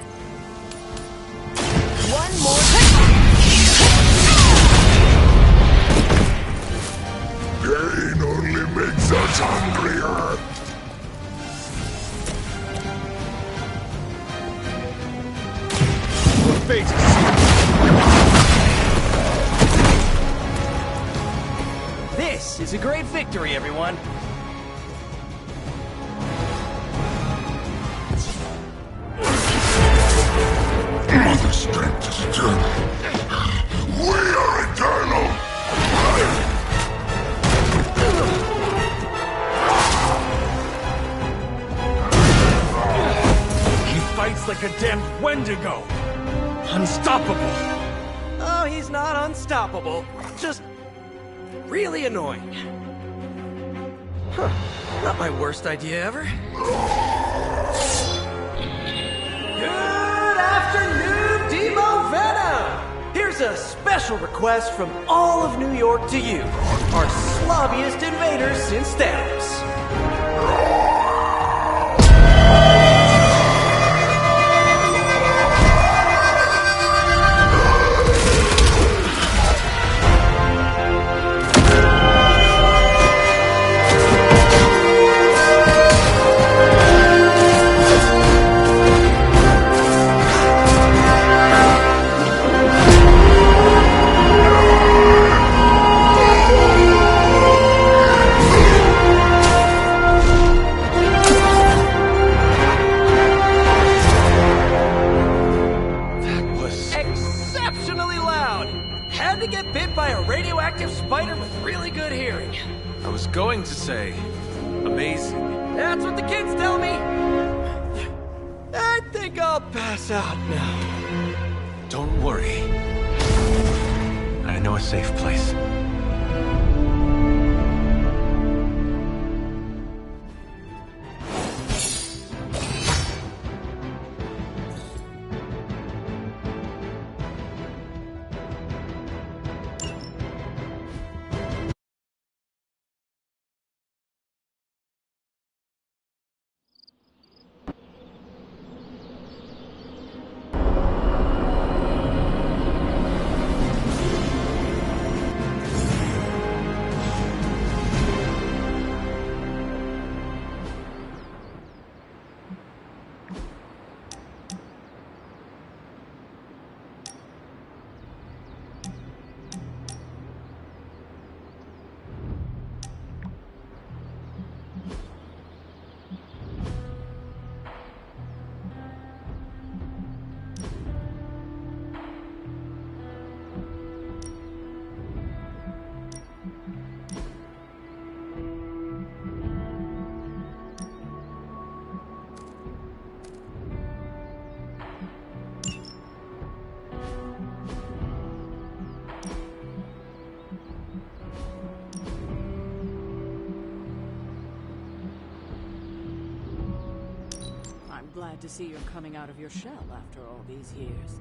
One more Pain only makes us hungrier. Your fate is sealed. This is a great victory, everyone. Mother strength is eternal. We are eternal. He fights like a damned Wendigo. Unstoppable. Oh, he's not unstoppable. Just really annoying. Huh. Not my worst idea ever. Good afternoon, Demo Venom! Here's a special request from all of New York to you, our slobbiest invaders since Thanos. going to say amazing. That's what the kids tell me! I think I'll pass out now. Don't worry. I know a safe place. Glad to see you're coming out of your shell after all these years.